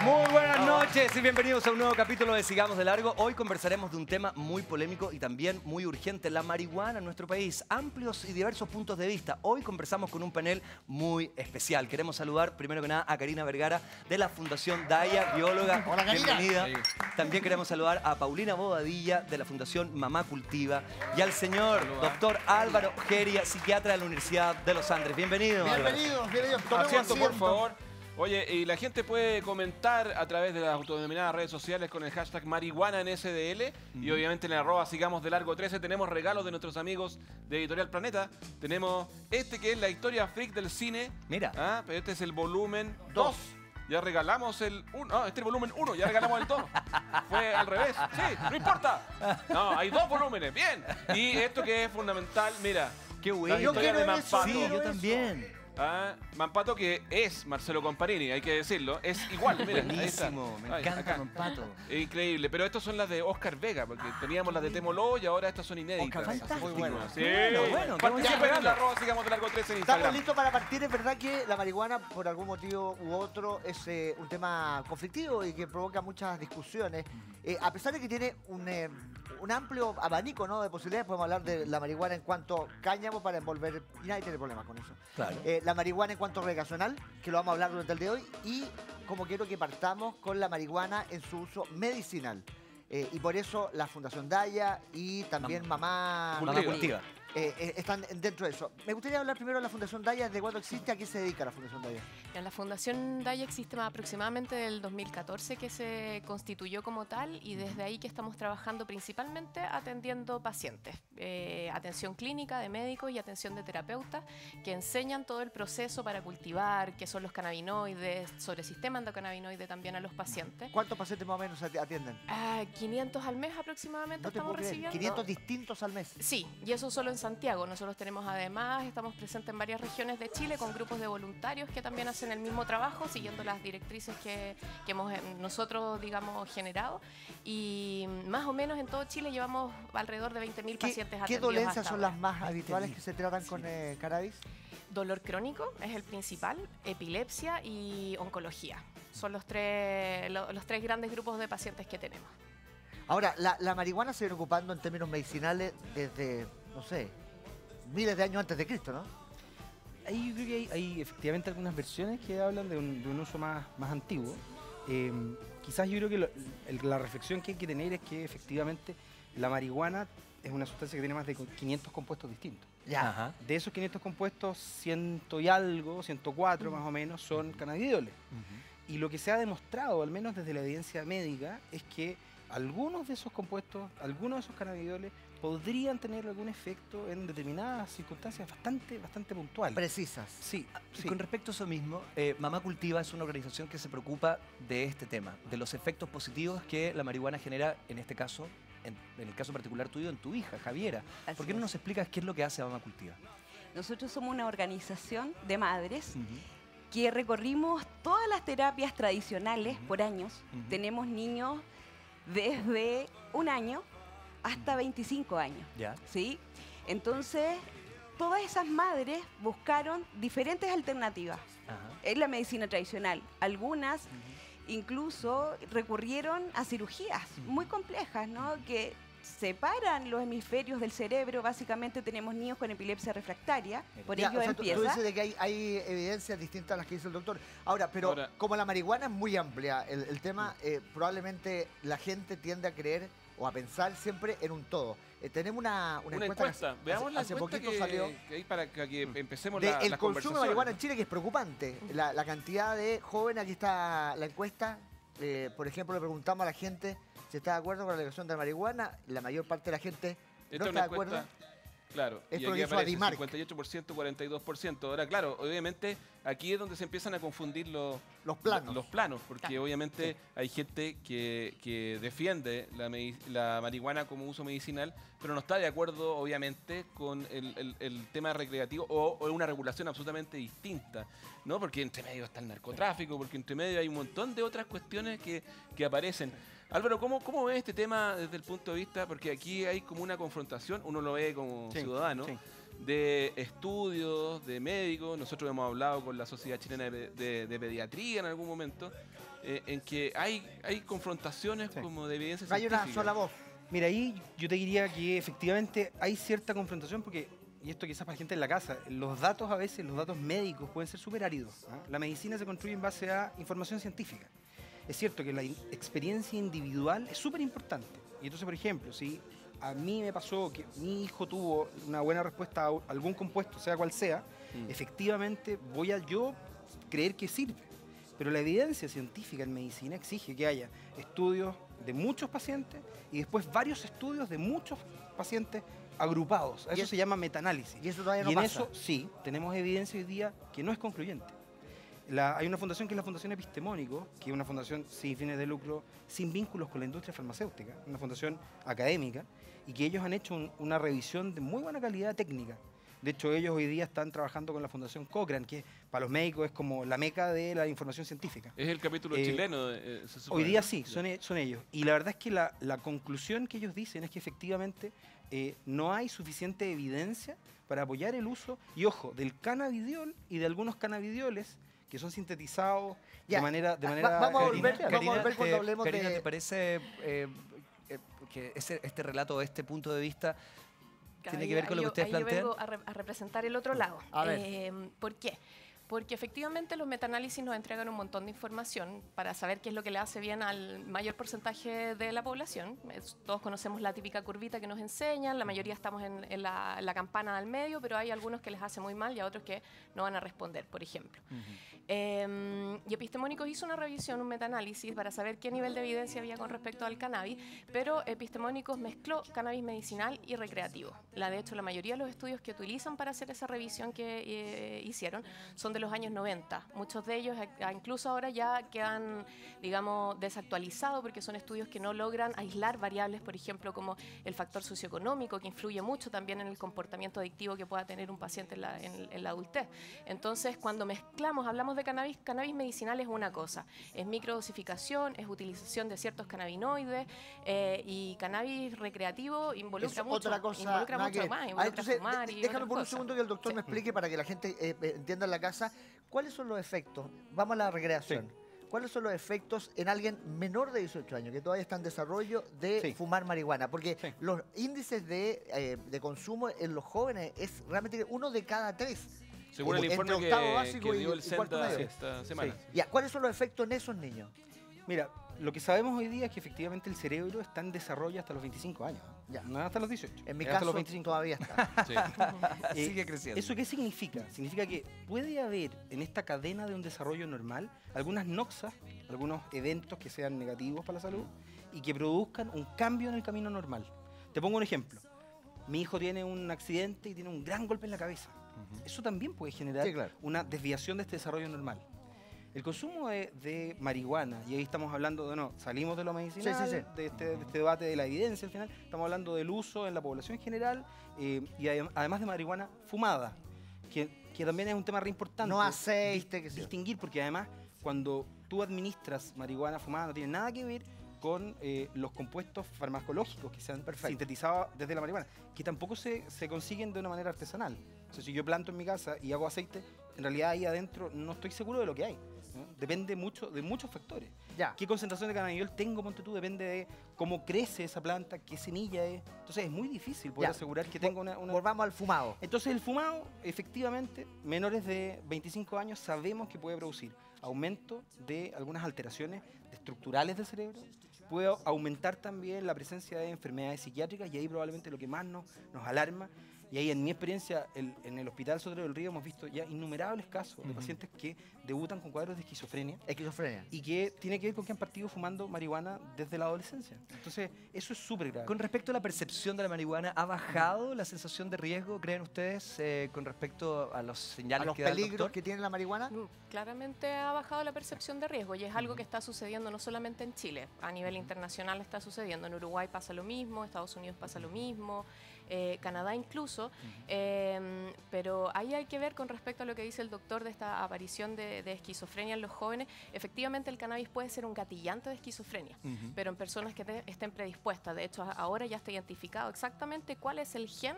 Muy buenas noches y bienvenidos a un nuevo capítulo de Sigamos de Largo. Hoy conversaremos de un tema muy polémico y también muy urgente, la marihuana en nuestro país. Amplios y diversos puntos de vista. Hoy conversamos con un panel muy especial. Queremos saludar primero que nada a Karina Vergara de la Fundación Daya, bióloga. Hola, Karina. Bienvenida. También queremos saludar a Paulina Bobadilla de la Fundación Mamá Cultiva y al señor doctor Álvaro Geria, psiquiatra de la Universidad de los Andes. Bienvenido, Álvaro. Bienvenidos. Tomemos Asiento, por asiento. favor. Oye, y la gente puede comentar a través de las autodenominadas redes sociales con el hashtag marihuana en SDL y obviamente en el @ Sigamos de Largo 13 tenemos regalos de nuestros amigos de Editorial Planeta. Tenemos este que es la historia freak del cine. Mira. Pero este es el volumen 2. Ya regalamos el 1. No, este es el volumen 1, ya regalamos el 2. Fue al revés. Sí, no importa. No, hay 2 volúmenes. Bien. Y esto que es fundamental, mira. Qué bueno. La Yo historia quiero de eso, Mampato. Sí, quiero yo eso. también. Mampato, que es Marcelo Comparini, hay que decirlo. Es igual, mira. Ahí está. Buenísimo, me Ahí, encanta acá. Mampato. Increíble, pero estas son las de Oscar Vega, porque teníamos las de Temoló y ahora estas son inéditas. Oscar, fantástico. Muy buenas. Sí. Bueno, Participen en la @ Sigamos de Largo 13 en Estamos Instagram. listos para partir. Es verdad que la marihuana, por algún motivo u otro, es un tema conflictivo y que provoca muchas discusiones. A pesar de que tiene un amplio abanico, ¿no?, de posibilidades, podemos hablar de la marihuana en cuanto cáñamo para envolver, y nadie tiene problema con eso. Claro. La marihuana en cuanto recreacional, que lo vamos a hablar durante el de hoy, y como quiero que partamos con la marihuana en su uso medicinal. Y por eso la Fundación Daya y también Mamá Cultiva. están dentro de eso. Me gustaría hablar primero de la Fundación Daya, de cuándo existe, a qué se dedica la Fundación Daya. La Fundación Daya existe aproximadamente del 2014 que se constituyó como tal y desde ahí que estamos trabajando principalmente atendiendo pacientes. Atención clínica de médicos y atención de terapeutas que enseñan todo el proceso para cultivar, qué son los cannabinoides, sobre el sistema endocannabinoide también a los pacientes. ¿Cuántos pacientes más o menos atienden? 500 al mes aproximadamente No te estamos puedo creer, recibiendo. 500 distintos al mes. Sí, y eso solo en Santiago. Nosotros tenemos además, estamos presentes en varias regiones de Chile con grupos de voluntarios que también hacen el mismo trabajo, siguiendo las directrices que hemos nosotros, digamos, generado. Y más o menos en todo Chile llevamos alrededor de 20.000 pacientes ¿Qué atendidos dolencias hasta son ahora. las más habituales que se tratan con cannabis? Dolor crónico es el principal, epilepsia y oncología. Son los tres grandes grupos de pacientes que tenemos. Ahora, la marihuana se viene ocupando en términos medicinales desde, no sé, miles de años antes de Cristo, ¿no? Ahí yo creo que hay efectivamente algunas versiones que hablan de un uso más antiguo. Quizás yo creo que la reflexión que hay que tener es que efectivamente la marihuana es una sustancia que tiene más de 500 compuestos distintos. Ya. Ajá. De esos 500 compuestos, 100 y algo, 104 más o menos, son cannabinoides. Y lo que se ha demostrado, al menos desde la evidencia médica, es que algunos de esos compuestos, algunos de esos cannabinoides podrían tener algún efecto en determinadas circunstancias bastante puntuales. Precisas. Sí, sí. Con respecto a eso mismo, Mamá Cultiva es una organización que se preocupa de este tema, de los efectos positivos que la marihuana genera, en este caso, en el caso particular tuyo, en tu hija, Javiera. Así ¿Por qué no es. nos explicas qué es lo que hace Mamá Cultiva? Nosotros somos una organización de madres que recorrimos todas las terapias tradicionales por años. Tenemos niños desde 1 año hasta 25 años. ¿Ya? ¿Sí? Entonces, todas esas madres buscaron diferentes alternativas Ajá. en la medicina tradicional. Algunas incluso recurrieron a cirugías muy complejas, ¿no?, que separan los hemisferios del cerebro. Básicamente tenemos niños con epilepsia refractaria, por Ya, ello o sea, tú empieza. dices de que hay evidencias distintas a las que dice el doctor. Ahora, pero Ahora- como la marihuana es muy amplia, el tema, probablemente la gente tiende a creer o a pensar siempre en un todo. Tenemos una Una que encuesta. Veamos la hace encuesta poquito que, salió que hay para que empecemos de las el consumo de conversaciones. marihuana en Chile, que es preocupante. La cantidad de jóvenes, aquí está la encuesta. Por ejemplo, le preguntamos a la gente si está de acuerdo con la legalización de la marihuana. La mayor parte de la gente Esta no es está una de acuerdo. encuesta, claro, Esto y lo aquí hizo aparece Adimark. 58%, 42%. Ahora, claro, obviamente aquí es donde se empiezan a confundir los planos. Los planos, porque Claro. obviamente hay gente que defiende la marihuana como uso medicinal, pero no está de acuerdo, obviamente, con el tema recreativo o una regulación absolutamente distinta, ¿no? Porque entre medio está el narcotráfico, porque entre medio hay un montón de otras cuestiones que aparecen. Álvaro, ¿cómo ves este tema desde el punto de vista? Porque aquí hay como una confrontación, uno lo ve como Sí, ciudadano, sí. de estudios, de médicos. Nosotros hemos hablado con la Sociedad Chilena de Pediatría en algún momento, en que hay confrontaciones como de evidencia No hay científica. una sola voz. Mira, ahí yo te diría que efectivamente hay cierta confrontación porque, y esto quizás para la gente en la casa, los datos a veces, los datos médicos pueden ser súper áridos. La medicina se construye en base a información científica. Es cierto que la experiencia individual es súper importante. Y entonces, por ejemplo, si a mí me pasó que mi hijo tuvo una buena respuesta a algún compuesto, sea cual sea, efectivamente voy a yo creer que sirve. Pero la evidencia científica en medicina exige que haya estudios de muchos pacientes y después varios estudios de muchos pacientes agrupados. Eso se llama metaanálisis. Y eso todavía no y en pasa. eso sí, tenemos evidencia hoy día que no es concluyente. Hay una fundación que es la Fundación Epistemónico, que es una fundación sin fines de lucro, sin vínculos con la industria farmacéutica, una fundación académica, y que ellos han hecho una revisión de muy buena calidad técnica. De hecho, ellos hoy día están trabajando con la Fundación Cochrane, que para los médicos es como la meca de la información científica. Es el capítulo chileno. Se supone, Hoy día ¿no? sí, son ellos. Y la verdad es que la conclusión que ellos dicen es que efectivamente no hay suficiente evidencia para apoyar el uso, y ojo, del cannabidiol y de algunos cannabidioles que son sintetizados Ya. de manera Vamos a volver, artificial. vamos a volver cuando hablemos Karina, de... ¿te parece que este relato, este punto de vista, tiene que ver con lo que ustedes Yo plantean? vengo a representar el otro lado. A ver. ¿Por qué? Porque efectivamente los metaanálisis nos entregan un montón de información para saber qué es lo que le hace bien al mayor porcentaje de la población. Todos conocemos la típica curvita que nos enseñan, la mayoría estamos en la campana del medio, pero hay algunos que les hace muy mal y a otros que no van a responder, por ejemplo. Y Epistemónicos hizo una revisión, un metaanálisis para saber qué nivel de evidencia había con respecto al cannabis, pero Epistemónicos mezcló cannabis medicinal y recreativo. De hecho, la mayoría de los estudios que utilizan para hacer esa revisión que hicieron son de los años 90. Muchos de ellos incluso ahora ya quedan, digamos, desactualizados porque son estudios que no logran aislar variables, por ejemplo, como el factor socioeconómico, que influye mucho también en el comportamiento adictivo que pueda tener un paciente en la adultez. Entonces, cuando hablamos de cannabis medicinal es una cosa, es microdosificación, es utilización de ciertos cannabinoides, y cannabis recreativo involucra Es mucho, otra cosa, involucra nada mucho que ver. más, involucra Entonces, fumar y déjame otras por un cosas. segundo que el doctor me explique para que la gente entienda en la casa cuáles son los efectos. Vamos a la recreación. ¿Cuáles son los efectos en alguien menor de 18 años que todavía está en desarrollo de fumar marihuana? Porque los índices de consumo en los jóvenes es realmente 1 de cada 3. Según el informe entre octavo básico que dio el y cuarto CENTA medio. esta semana. Ya, ¿cuáles son los efectos en esos niños? Mira, lo que sabemos hoy día es que efectivamente el cerebro está en desarrollo hasta los 25 años. Ya. No hasta los 18. En mi es hasta caso los 25. todavía está. Sí. Sigue creciendo. ¿Eso qué significa? Significa que puede haber en esta cadena de un desarrollo normal algunas noxas, algunos eventos que sean negativos para la salud y que produzcan un cambio en el camino normal. Te pongo un ejemplo. Mi hijo tiene un accidente y tiene un gran golpe en la cabeza. Eso también puede generar una desviación de este desarrollo normal. El consumo de marihuana, y ahí estamos hablando de, salimos de lo medicinal, de este debate de la evidencia al final, estamos hablando del uso en la población en general, y además de marihuana fumada, que también es un tema re importante. No aceite, que sea. Distinguir, porque además cuando tú administras marihuana fumada no tiene nada que ver con los compuestos farmacológicos que se han sintetizado desde la marihuana, que tampoco se consiguen de una manera artesanal. O sea, si yo planto en mi casa y hago aceite, en realidad ahí adentro no estoy seguro de lo que hay. ¿No? Depende mucho de muchos factores. Ya. ¿Qué concentración de cannabidiol tengo, ponte tú? Depende de cómo crece esa planta, qué semilla es. Entonces es muy difícil poder asegurar que tenga una... Volvamos al fumado. Entonces el fumado, efectivamente, menores de 25 años sabemos que puede producir aumento de algunas alteraciones estructurales del cerebro, puede aumentar también la presencia de enfermedades psiquiátricas, y ahí probablemente lo que más nos alarma. Y ahí en mi experiencia en el Hospital Sotero del Río hemos visto ya innumerables casos de pacientes que debutan con cuadros de esquizofrenia. Y que tiene que ver con que han partido fumando marihuana desde la adolescencia. Entonces, eso es súper grave. Con respecto a la percepción de la marihuana, ¿ha bajado la sensación de riesgo, creen ustedes, con respecto a los señales que da el peligros doctor? que tiene la marihuana? Claramente ha bajado la percepción de riesgo, y es algo que está sucediendo no solamente en Chile, a nivel internacional está sucediendo. En Uruguay pasa lo mismo, Estados Unidos pasa lo mismo, Canadá incluso, pero ahí hay que ver con respecto a lo que dice el doctor de esta aparición de esquizofrenia en los jóvenes. Efectivamente el cannabis puede ser un gatillante de esquizofrenia, pero en personas que estén predispuestas. De hecho, ahora ya está identificado exactamente cuál es el gen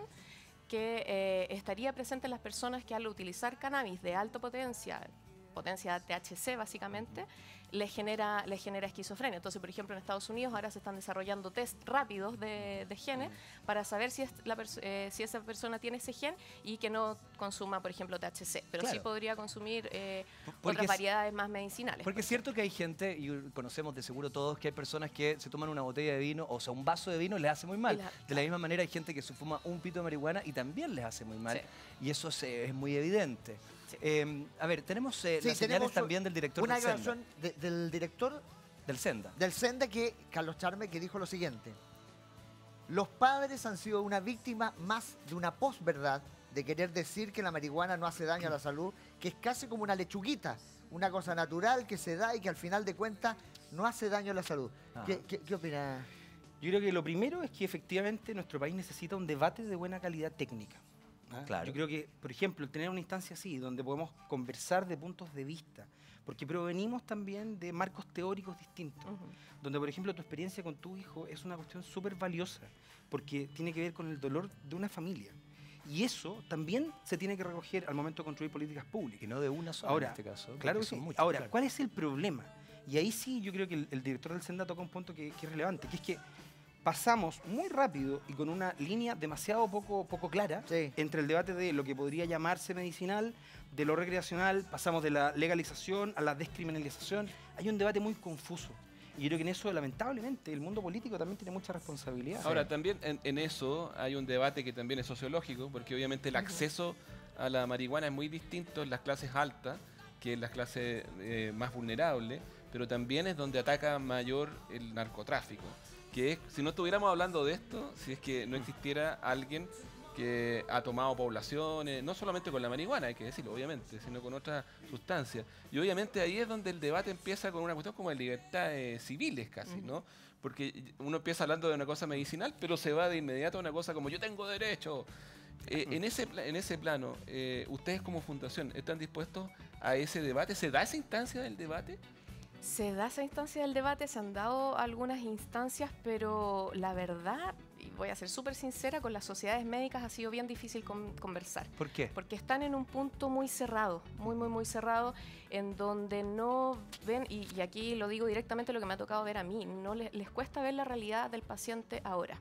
que estaría presente en las personas que al utilizar cannabis de alta potencia THC básicamente, le genera esquizofrenia. Entonces, por ejemplo, en Estados Unidos ahora se están desarrollando test rápidos de genes para saber si esa persona tiene ese gen y que no consuma, por ejemplo, THC. Pero Claro. sí podría consumir Porque otras variedades más medicinales. Porque es cierto que hay gente, y conocemos de seguro todos, que hay personas que se toman una botella de vino, o sea, un vaso de vino les hace muy mal. De la misma manera hay gente que se fuma un pito de marihuana y también les hace muy mal. Sí. Y eso es muy evidente. Sí. A ver, tenemos Sí, las señales tenemos también del director una del Senda. declaración del director Del Senda. del Senda, Carlos Charme, que dijo lo siguiente: los padres han sido una víctima más de una posverdad de querer decir que la marihuana no hace daño a la salud, que es casi como una lechuguita, una cosa natural que se da y que al final de cuentas no hace daño a la salud. Ah. ¿Qué opina? Yo creo que lo primero es que efectivamente nuestro país necesita un debate de buena calidad técnica. ¿ah? Claro. Yo creo que, por ejemplo, tener una instancia así, donde podemos conversar de puntos de vista, porque provenimos también de marcos teóricos distintos, donde, por ejemplo, tu experiencia con tu hijo es una cuestión súper valiosa, porque tiene que ver con el dolor de una familia. Y eso también se tiene que recoger al momento de construir políticas públicas. Y no de una sola Ahora, en este caso. claro porque que son sí. muchas, Ahora, claro. ¿cuál es el problema? Y ahí sí yo creo que el director del Senda toca un punto que es relevante, que es que pasamos muy rápido y con una línea demasiado poco clara Sí. entre el debate de lo que podría llamarse medicinal, de lo recreacional, pasamos de la legalización a la descriminalización. Hay un debate muy confuso. Y yo creo que en eso, lamentablemente, el mundo político también tiene mucha responsabilidad. Ahora, también en eso hay un debate que también es sociológico, porque obviamente el acceso a la marihuana es muy distinto en las clases altas que en las clases más vulnerables, pero también es donde ataca mayor el narcotráfico. Que es, si no estuviéramos hablando de esto, si es que no existiera alguien que ha tomado poblaciones, no solamente con la marihuana, hay que decirlo, obviamente, sino con otras sustancias. Y obviamente ahí es donde el debate empieza con una cuestión como de libertades civiles casi, ¿no? Porque uno empieza hablando de una cosa medicinal, pero se va de inmediato a una cosa como yo tengo derecho. En ese plano, ustedes como fundación, ¿están dispuestos a ese debate? ¿Se da esa instancia del debate? Se da esa instancia del debate, se han dado algunas instancias, pero la verdad, y voy a ser súper sincera, con las sociedades médicas ha sido bien difícil conversar. ¿Por qué? Porque están en un punto muy cerrado, muy cerrado, en donde no ven, y aquí lo digo directamente lo que me ha tocado ver a mí, no les cuesta ver la realidad del paciente ahora.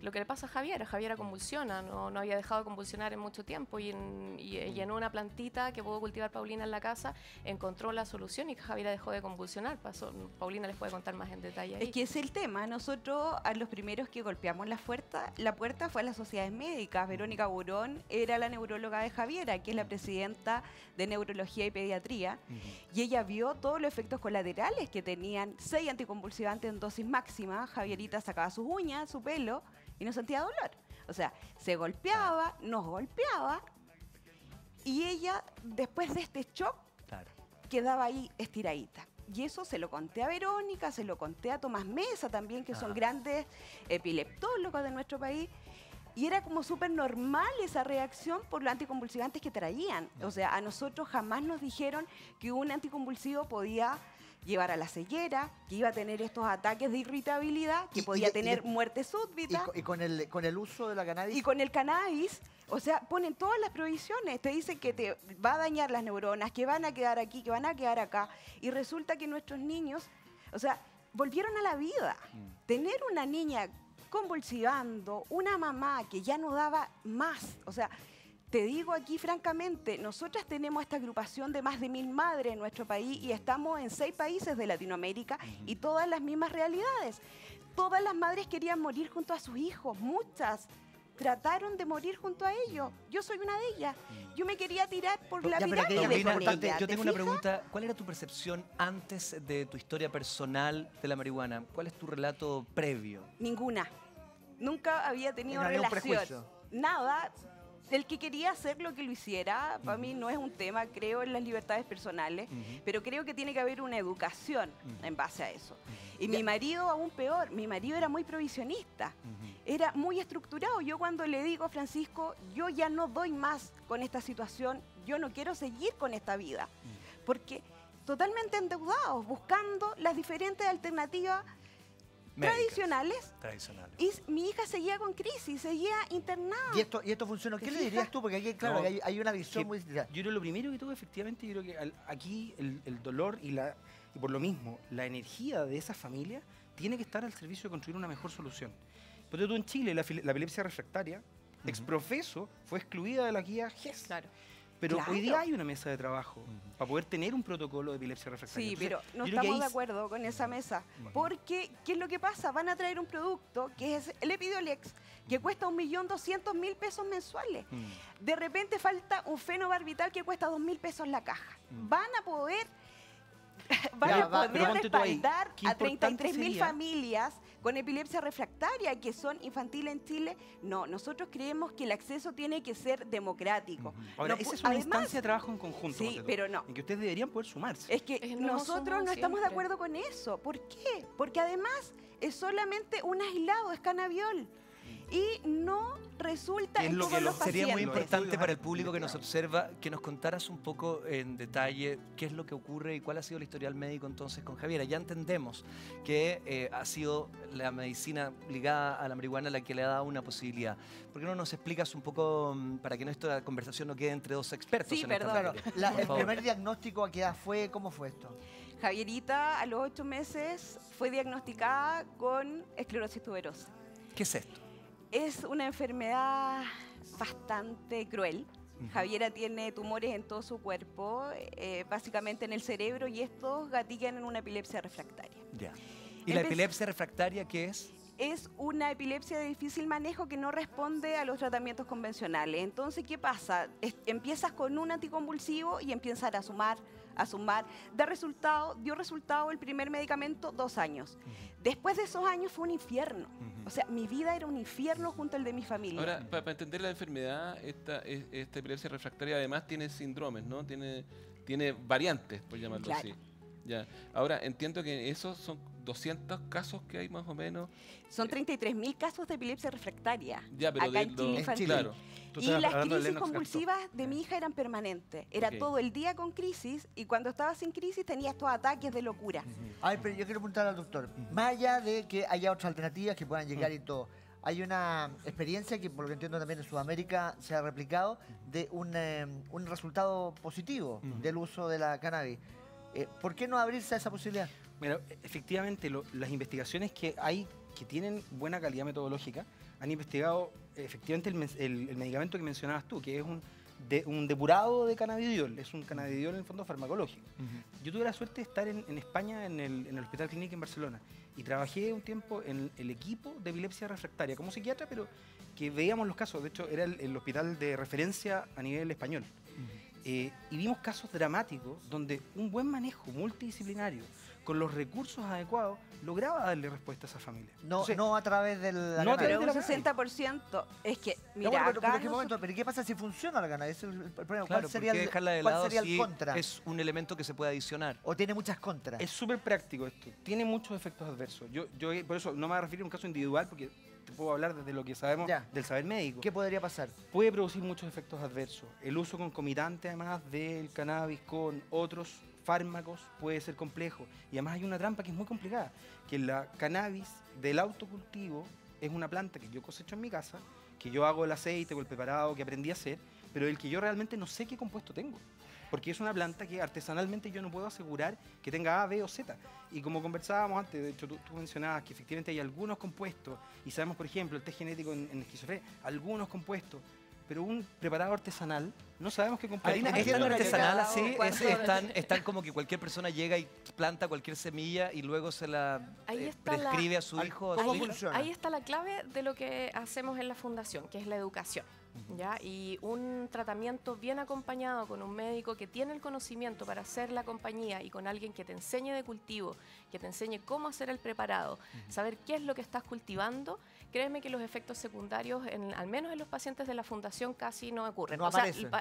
Lo que le pasa a Javiera convulsiona, no había dejado de convulsionar en mucho tiempo y en una plantita que pudo cultivar Paulina en la casa encontró la solución y Javiera dejó de convulsionar. Paulina les puede contar más en detalle ahí. Es que es el tema. Nosotros, a los primeros que golpeamos la puerta fue a las sociedades médicas. Verónica Burón era la neuróloga de Javiera, que es la presidenta de Neurología y Pediatría, y ella vio todos los efectos colaterales que tenían 6 anticonvulsivantes en dosis máxima. Javierita sacaba sus uñas, su pelo, y no sentía dolor. O sea, se golpeaba, nos golpeaba, y ella, después de este shock, Claro. quedaba ahí estiradita. Y eso se lo conté a Verónica, se lo conté a Tomás Mesa también, que son Ajá. grandes epileptólogos de nuestro país. Y era como súper normal esa reacción por los anticonvulsivantes que traían. O sea, a nosotros jamás nos dijeron que un anticonvulsivo podía llevar a la ceguera, que iba a tener estos ataques de irritabilidad, que podía tener muerte súbita. Y con el uso de la cannabis. Y con el cannabis, o sea, ponen todas las provisiones. Te dicen que te va a dañar las neuronas, que van a quedar aquí, que van a quedar acá. Y resulta que nuestros niños, o sea, volvieron a la vida. Tener una niña convulsivando, una mamá que ya no daba más, o sea, te digo aquí francamente, nosotras tenemos esta agrupación de más de 1000 madres en nuestro país y estamos en 6 países de Latinoamérica y todas las mismas realidades. Todas las madres querían morir junto a sus hijos, muchas trataron de morir junto a ellos. Yo soy una de ellas. Yo me quería tirar por la Ya, pero pirámide. Paulina, con ella, yo ¿te tengo una fijas? pregunta. ¿Cuál era tu percepción antes de tu historia personal de la marihuana? ¿Cuál es tu relato previo? Ninguna. Nunca había tenido No había un relación. prejuicio. Nada. El que quería hacer lo que lo hiciera, para mí no es un tema, creo en las libertades personales, pero creo que tiene que haber una educación en base a eso. Y mi marido aún peor, mi marido era muy provisionista, era muy estructurado. Yo cuando le digo, Francisco, yo ya no doy más con esta situación, yo no quiero seguir con esta vida, porque totalmente endeudados, buscando las diferentes alternativas tradicionales. Tradicionales. Y mi hija seguía con crisis, seguía internada. ¿Y esto funciona? ¿Qué ¿Te le dirías fijas? tú? Porque aquí, claro, No, hay una visión que muy distinta. Yo creo lo primero que tuvo, efectivamente, yo creo que aquí el dolor y por lo mismo, la energía de esa familia tiene que estar al servicio de construir una mejor solución. Pero tú en Chile, la epilepsia refractaria, exprofeso, fue excluida de la guía GES. Claro. Pero Claro. hoy día hay una mesa de trabajo para poder tener un protocolo de epilepsia refractaria. Sí, Entonces, pero no yo creo que estamos de ahí acuerdo con esa mesa. Porque, ¿qué es lo que pasa? Van a traer un producto que es el Epidiolex, que cuesta 1.200.000 pesos mensuales. De repente falta un fenobarbital que cuesta 2.000 pesos la caja. Van a poder Ya, va, pero poder ponte tú ahí, respaldar qué a importante 33.000 sería- familias con epilepsia refractaria que son infantiles en Chile. No, nosotros creemos que el acceso tiene que ser democrático. Ahora, No esa pu- es una además, instancia de trabajo en conjunto. sí, ponte tú, pero no. en que ustedes deberían poder sumarse. Es que Es no nosotros somos no estamos de siempre. acuerdo con eso. ¿Por qué? Porque además es solamente un aislado, es cannabiol. Y no resulta Es en lo que todos los- los Sería muy pacientes. importante para el público que nos observa que nos contaras un poco en detalle qué es lo que ocurre y cuál ha sido el historial médico entonces con Javiera. Ya entendemos que ha sido la medicina ligada a la marihuana la que le ha dado una posibilidad. ¿Por qué no nos explicas un poco para que esta conversación no quede entre dos expertos Sí, en esta perdón. materia? Por El favor. primer diagnóstico a qué edad fue, ¿cómo fue esto? Javierita a los 8 meses fue diagnosticada con esclerosis tuberosa. ¿Qué es esto? Es una enfermedad bastante cruel. Javiera tiene tumores en todo su cuerpo, básicamente en el cerebro, y estos gatillan en una epilepsia refractaria. Ya. ¿Y la Empe- epilepsia refractaria qué es? Es una epilepsia de difícil manejo que no responde a los tratamientos convencionales. Entonces, ¿qué pasa? Empiezas con un anticonvulsivo y empiezas a sumar. Dio resultado el primer medicamento 2 años. Después de esos años fue un infierno. O sea, mi vida era un infierno junto al de mi familia. Ahora, para entender la enfermedad, esta epilepsia refractaria además tiene síndromes, ¿no? Tiene variantes, por llamarlo Claro. así. Ya. Ahora, entiendo que esos son 200 casos que hay más o menos. Son 33.000 casos de epilepsia refractaria Ya, pero acá en Chile infantil. claro. Tú Y estabas las hablando de crisis Lennox convulsivas de mi hija eran permanentes. Era Ok. todo el día con crisis, y cuando estaba sin crisis tenía estos ataques de locura. A ver, pero yo quiero preguntar al doctor, más allá de que haya otras alternativas que puedan llegar y todo, hay una experiencia que, por lo que entiendo también en Sudamérica, se ha replicado de un resultado positivo del uso de la cannabis. ¿Por qué no abrirse a esa posibilidad? Mira, efectivamente, las investigaciones que hay que tienen buena calidad metodológica han investigado efectivamente el medicamento que mencionabas tú, que es un depurado de cannabidiol, es un cannabidiol en el fondo farmacológico. Yo tuve la suerte de estar en España, en el Hospital Clínica en Barcelona, y trabajé un tiempo en el equipo de epilepsia refractaria como psiquiatra, pero que veíamos los casos. De hecho, era el hospital de referencia a nivel español. Y vimos casos dramáticos donde un buen manejo multidisciplinario con los recursos adecuados lograba darle respuesta a esa familia. No, Entonces, no a través del la No a Pero través cannabis. de un la 60%, es que, No, mira, bueno, pero, acá ¿qué momento? ¿Pero qué pasa si funciona la cannabis? Ese es el problema. Claro, ¿Cuál sería, ¿por qué dejarla de cuál lado sería si el contra? es un elemento que se puede adicionar? ¿O tiene muchas contras? es súper práctico esto, tiene muchos efectos adversos. Yo por eso no me voy a referir a un caso individual porque te puedo hablar desde lo que sabemos Ya. del saber médico. ¿Qué podría pasar? Puede producir muchos efectos adversos. El uso concomitante, además, del cannabis con otros fármacos puede ser complejo. Y además hay una trampa que es muy complicada, que la cannabis del autocultivo es una planta que yo cosecho en mi casa, que yo hago el aceite o el preparado que aprendí a hacer, pero del que yo realmente no sé qué compuesto tengo. Porque es una planta que artesanalmente yo no puedo asegurar que tenga A, B o Z. Y como conversábamos antes, de hecho tú mencionabas que efectivamente hay algunos compuestos, y sabemos, por ejemplo, el test genético en esquizofrenia, algunos compuestos, pero un preparado artesanal no sabemos qué compuesto Karina, tiene. es tan Entiendo que artesanal cada así, cuánto- es tan como que cualquier persona llega y planta cualquier semilla y luego se la Ahí está la- prescribe a su hijo o a su ¿Cómo hija. funciona? Ahí está la clave de lo que hacemos en la fundación, que es la educación. ¿Ya? Y un tratamiento bien acompañado con un médico que tiene el conocimiento para hacer la compañía y con alguien que te enseñe de cultivo, que te enseñe cómo hacer el preparado, saber qué es lo que estás cultivando, créeme que los efectos secundarios, al menos en los pacientes de la fundación, casi no ocurren. No O sea, aparecen.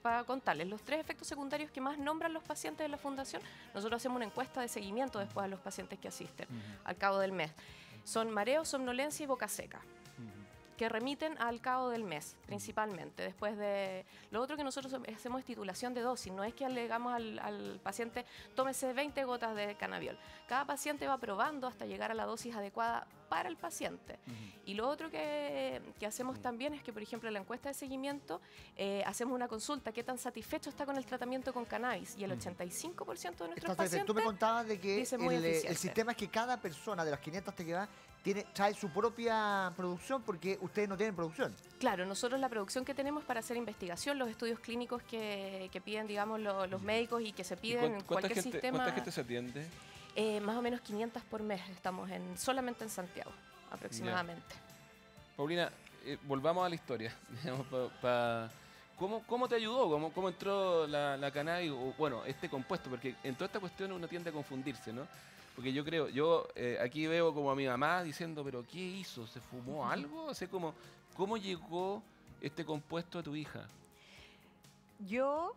para contarles, los 3 efectos secundarios que más nombran los pacientes de la fundación, nosotros hacemos una encuesta de seguimiento después a los pacientes que asisten al cabo del mes. Son mareo, somnolencia y boca seca. que remiten al cabo del mes, principalmente. Después de lo otro que nosotros hacemos es titulación de dosis, no es que le digamos al paciente tómese 20 gotas de cannabiol. Cada paciente va probando hasta llegar a la dosis adecuada para el paciente. Y lo otro que hacemos también es que, por ejemplo, en la encuesta de seguimiento hacemos una consulta, qué tan satisfecho está con el tratamiento con cannabis, y el 85% de nuestros pacientes tú me contabas de que dicen muy el eficiente. sistema es que cada persona de las 500 que va trae su propia producción porque ustedes no tienen producción. Claro, nosotros la producción que tenemos para hacer investigación, los estudios clínicos que piden, digamos, los médicos y que se piden en cualquier sistema. ¿Cuánta gente se atiende? Más o menos 500 por mes estamos solamente en Santiago, aproximadamente. Paulina, volvamos a la historia. Digamos, ¿Cómo te ayudó? ¿Cómo entró la cannabis? O, bueno, este compuesto, porque en toda esta cuestión uno tiende a confundirse, ¿no? Porque yo aquí veo como a mi mamá diciendo, ¿pero qué hizo? ¿Se fumó algo? O sea, ¿cómo llegó este compuesto a tu hija? Yo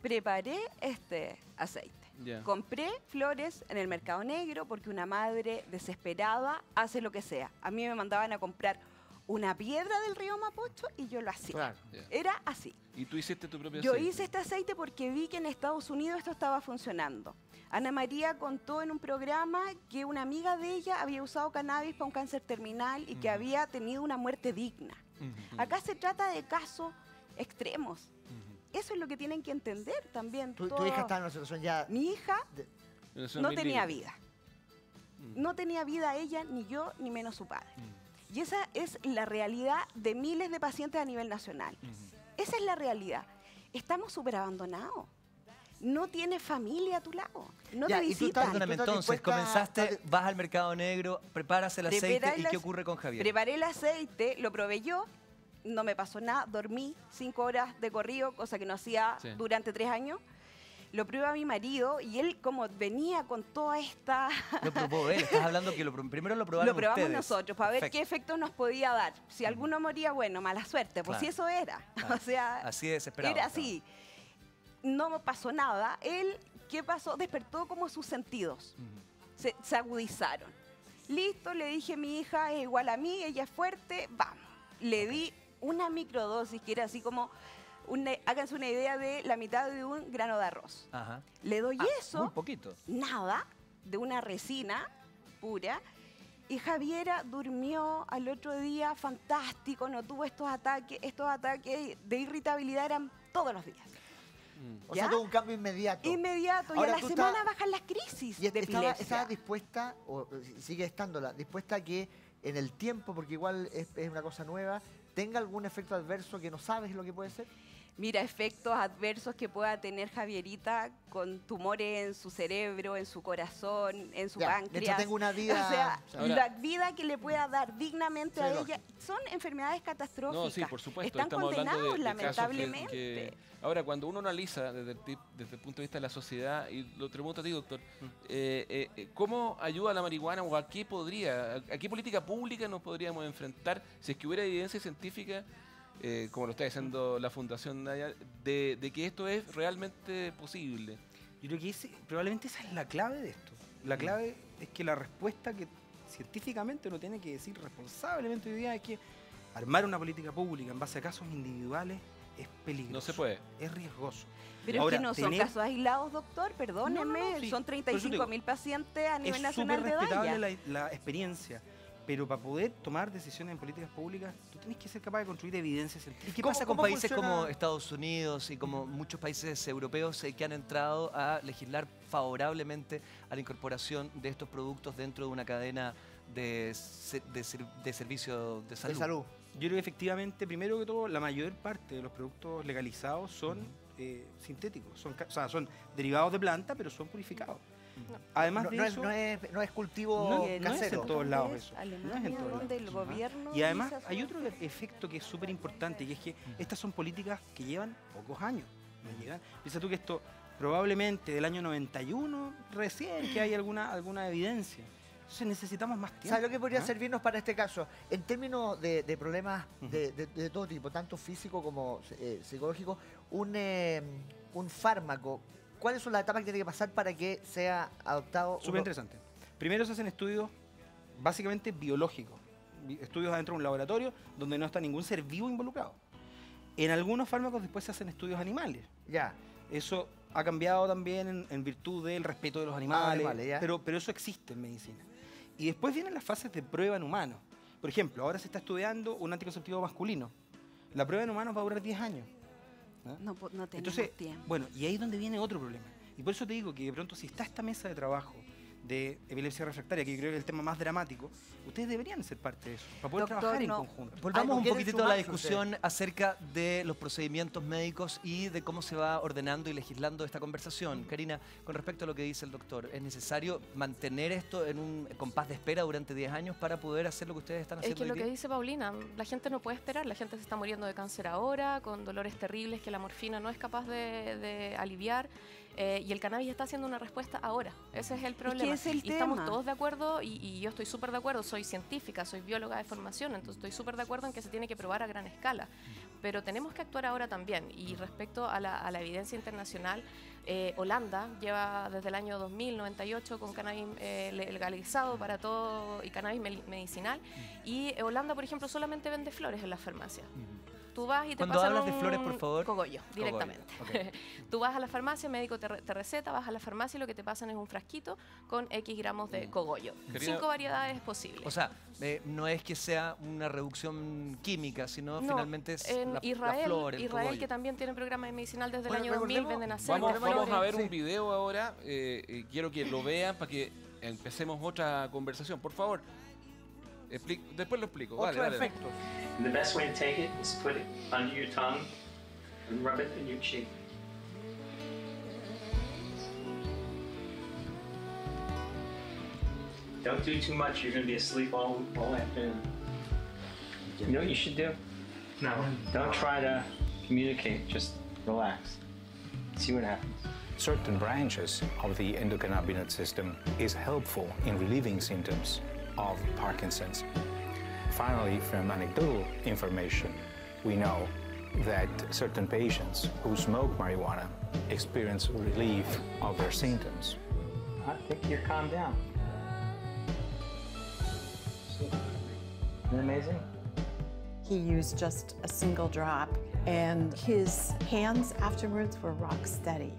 preparé este aceite. Ya. Compré flores en el mercado negro porque una madre desesperada hace lo que sea. A mí me mandaban a comprar una piedra del río Mapocho y yo lo hacía. Claro. Ya. Era así. ¿Y tú hiciste tu propio Yo aceite? hice este aceite porque vi que en Estados Unidos esto estaba funcionando. Ana María contó en un programa que una amiga de ella había usado cannabis para un cáncer terminal y que había tenido una muerte digna. Acá se trata de casos extremos. Eso es lo que tienen que entender también. Tu todos. hija está en una situación ya... Mi hija Eso no es tenía mil vida. No tenía vida ella, ni yo, ni menos su padre. Y esa es la realidad de miles de pacientes a nivel nacional. Esa es la realidad. Estamos súper abandonados. No tienes familia a tu lado. No Ya, te y tú visitan. Perdóname, estás entonces, dispuesta comenzaste, vas al mercado negro, preparas el aceite, Preparar ¿y el qué ace- ocurre con Javier? Preparé el aceite, lo probé yo, no me pasó nada, dormí 5 horas de corrido, cosa que no hacía Sí. durante 3 años. Lo probé a mi marido y él, como venía con toda esta... Lo probó él, estás hablando que primero lo probaron Lo probamos ustedes. nosotros para ver Perfecto. qué efecto nos podía dar. Si alguno moría, bueno, mala suerte, pues Claro. si eso era. Claro. O sea, Así de desesperado. era estaba. así. No me pasó nada. Él, ¿qué pasó? Despertó como sus sentidos. Se agudizaron. Listo, le dije, mi hija es igual a mí, ella es fuerte, vamos. Le di una microdosis que era así como, háganse una idea de la mitad de un grano de arroz. Ajá. Le doy Muy eso, poquito. nada, de una resina pura. Y Javiera durmió al otro día fantástico, no tuvo estos ataques de irritabilidad eran todos los días. O sea, ¿Ya? todo un cambio inmediato. Inmediato, y Ahora a la tú semana estabas- bajan las crisis Y de estaba epilepsia. dispuesta, o sigue estándola, dispuesta a que en el tiempo, porque igual es una cosa nueva, tenga algún efecto adverso que no sabes lo que puede ser. Mira, efectos adversos que pueda tener Javierita con tumores en su cerebro, en su corazón, en su Ya, páncreas. mientras tenga una vida- O sea, Ahora- la vida que le pueda dar dignamente Sí, a lógico. ella son enfermedades catastróficas. No, sí, por supuesto. Están Estamos hablando condenados, de casos lamentablemente. Ahora, cuando uno analiza desde el punto de vista de la sociedad, y lo te pregunto a ti, doctor, ¿cómo ayuda la marihuana o a qué política pública nos podríamos enfrentar si es que hubiera evidencia científica, como lo está diciendo la Fundación Naya, de que esto es realmente posible? Yo creo que probablemente esa es la clave de esto. La clave es que la respuesta que científicamente uno tiene que decir responsablemente hoy día es que armar una política pública en base a casos individuales es peligroso. No se puede. Es riesgoso. Pero Ahora, es que no son tener- casos aislados, doctor, perdónenme. No, no, sí. Son Por eso te 35.000 pacientes a nivel Es nacional súper de respetable DAIA. la experiencia, pero para poder tomar decisiones en políticas públicas, tú tienes que ser capaz de construir evidencia ¿Y científica. qué ¿Cómo- pasa con cómo países funciona? como Estados Unidos y como muchos países europeos que han entrado a legislar favorablemente a la incorporación de estos productos dentro de una cadena de servicio de salud? De salud. Yo creo que efectivamente, primero que todo, la mayor parte de los productos legalizados son sintéticos, son derivados de planta, pero son purificados. Además No, de no eso, no es cultivo no es casero. en todos lados ¿Dónde es? eso. No Alemania, es en todos donde lados. el gobierno Y además dice hay eso. otro efecto que es súper importante, y es que estas son políticas que llevan pocos años. Piensa tú que esto probablemente del año 91 recién que hay alguna evidencia. Entonces necesitamos más tiempo. ¿Sabes lo que podría ¿ah? servirnos para este caso? En términos de problemas de todo tipo, tanto físico como psicológico, un fármaco, ¿cuáles son las etapas que tiene que pasar para que sea adoptado? Súper interesante. Primero se hacen estudios básicamente biológicos. estudios adentro de un laboratorio donde no está ningún ser vivo involucrado. En algunos fármacos después se hacen estudios animales. Ya. Eso ha cambiado también en virtud del respeto de los animales, ya. pero eso existe en medicina. Y después vienen las fases de prueba en humanos. Por ejemplo, ahora se está estudiando un anticonceptivo masculino. La prueba en humanos va a durar 10 años. No tenemos Entonces, tiempo. bueno, y ahí es donde viene otro problema. Y por eso te digo que de pronto si está esta mesa de trabajo de epilepsia refractaria, que yo creo que es el tema más dramático, ustedes deberían ser parte de eso, para poder Doctor, trabajar no. en conjunto. Volvamos Algo un quieren poquitito a la sumarse discusión acerca de los procedimientos médicos y de cómo se va ordenando y legislando esta conversación. Karina, con respecto a lo que dice el doctor, ¿es necesario mantener esto en un compás de espera durante 10 años para poder hacer lo que ustedes están Es haciendo que lo hoy que día? dice Paulina, la gente no puede esperar, la gente se está muriendo de cáncer ahora, con dolores terribles que la morfina no es capaz de aliviar. Y el cannabis está haciendo una respuesta ahora. Ese es el problema. es el y estamos tema. todos de acuerdo, y yo estoy súper de acuerdo, soy científica, soy bióloga de formación, entonces estoy súper de acuerdo en que se tiene que probar a gran escala. Pero tenemos que actuar ahora también. Y respecto a la evidencia internacional, Holanda lleva desde el año 2098 con cannabis legalizado para todo y cannabis medicinal. Y Holanda, por ejemplo, solamente vende flores en las farmacias. Tú vas y te Cuando pasan hablas de un flores, por favor. cogollo, directamente. Cogollo, Tú vas a la farmacia, el médico te receta, vas a la farmacia y lo que te pasan es un frasquito con X gramos de cogollo. Karina- 5 variedades posibles. O sea, no es que sea una reducción química, sino No, finalmente es en la Israel, flor, el Israel cogollo. que también tiene programa medicinal desde el Bueno, año 2000, recordemos- venden aceite, Vamos a ver Sí. un video ahora. Quiero que lo vean para que empecemos otra conversación. Por favor, después lo explico. Vale, Otro vale. efecto. And the best way to take it is put it under your tongue and rub it in your cheek. Don't do too much, you're going to be asleep all afternoon. You know what you should do? No. Don't try to communicate, just relax. See what happens. Certain branches of the endocannabinoid system is helpful in relieving symptoms of Parkinson's. Finally, from anecdotal information, we know that certain patients who smoke marijuana experience relief of their symptoms. I think you're calmed down. Isn't that amazing? He used just a single drop, and his hands afterwards were rock steady.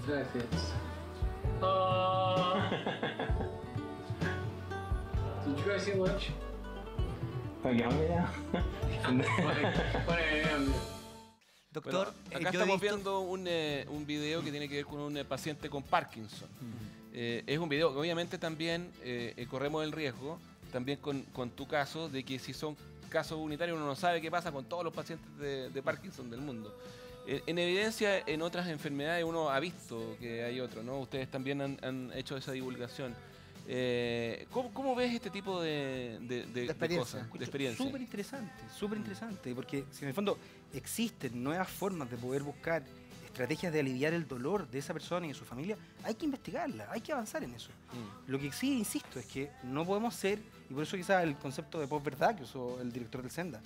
That fits. Did you guys eat lunch? Are you hungry now? But I am. Doctor, Bueno, acá yo he estamos visto... viendo un video que tiene que ver con un paciente con Parkinson. Es un video que obviamente también corremos el riesgo, también con tu caso, de que si son casos unitarios uno no sabe qué pasa con todos los pacientes de Parkinson del mundo. En evidencia, en otras enfermedades uno ha visto que hay otros, ¿no? Ustedes también han hecho esa divulgación. ¿Cómo ves este tipo de experiencia. cosas, de experiencia? Súper interesante, porque si en el fondo existen nuevas formas de poder buscar estrategias de aliviar el dolor de esa persona y de su familia, hay que investigarla, hay que avanzar en eso. Lo que sí, insisto, es que no podemos ser, y por eso quizás el concepto de posverdad que usó el director del Senda,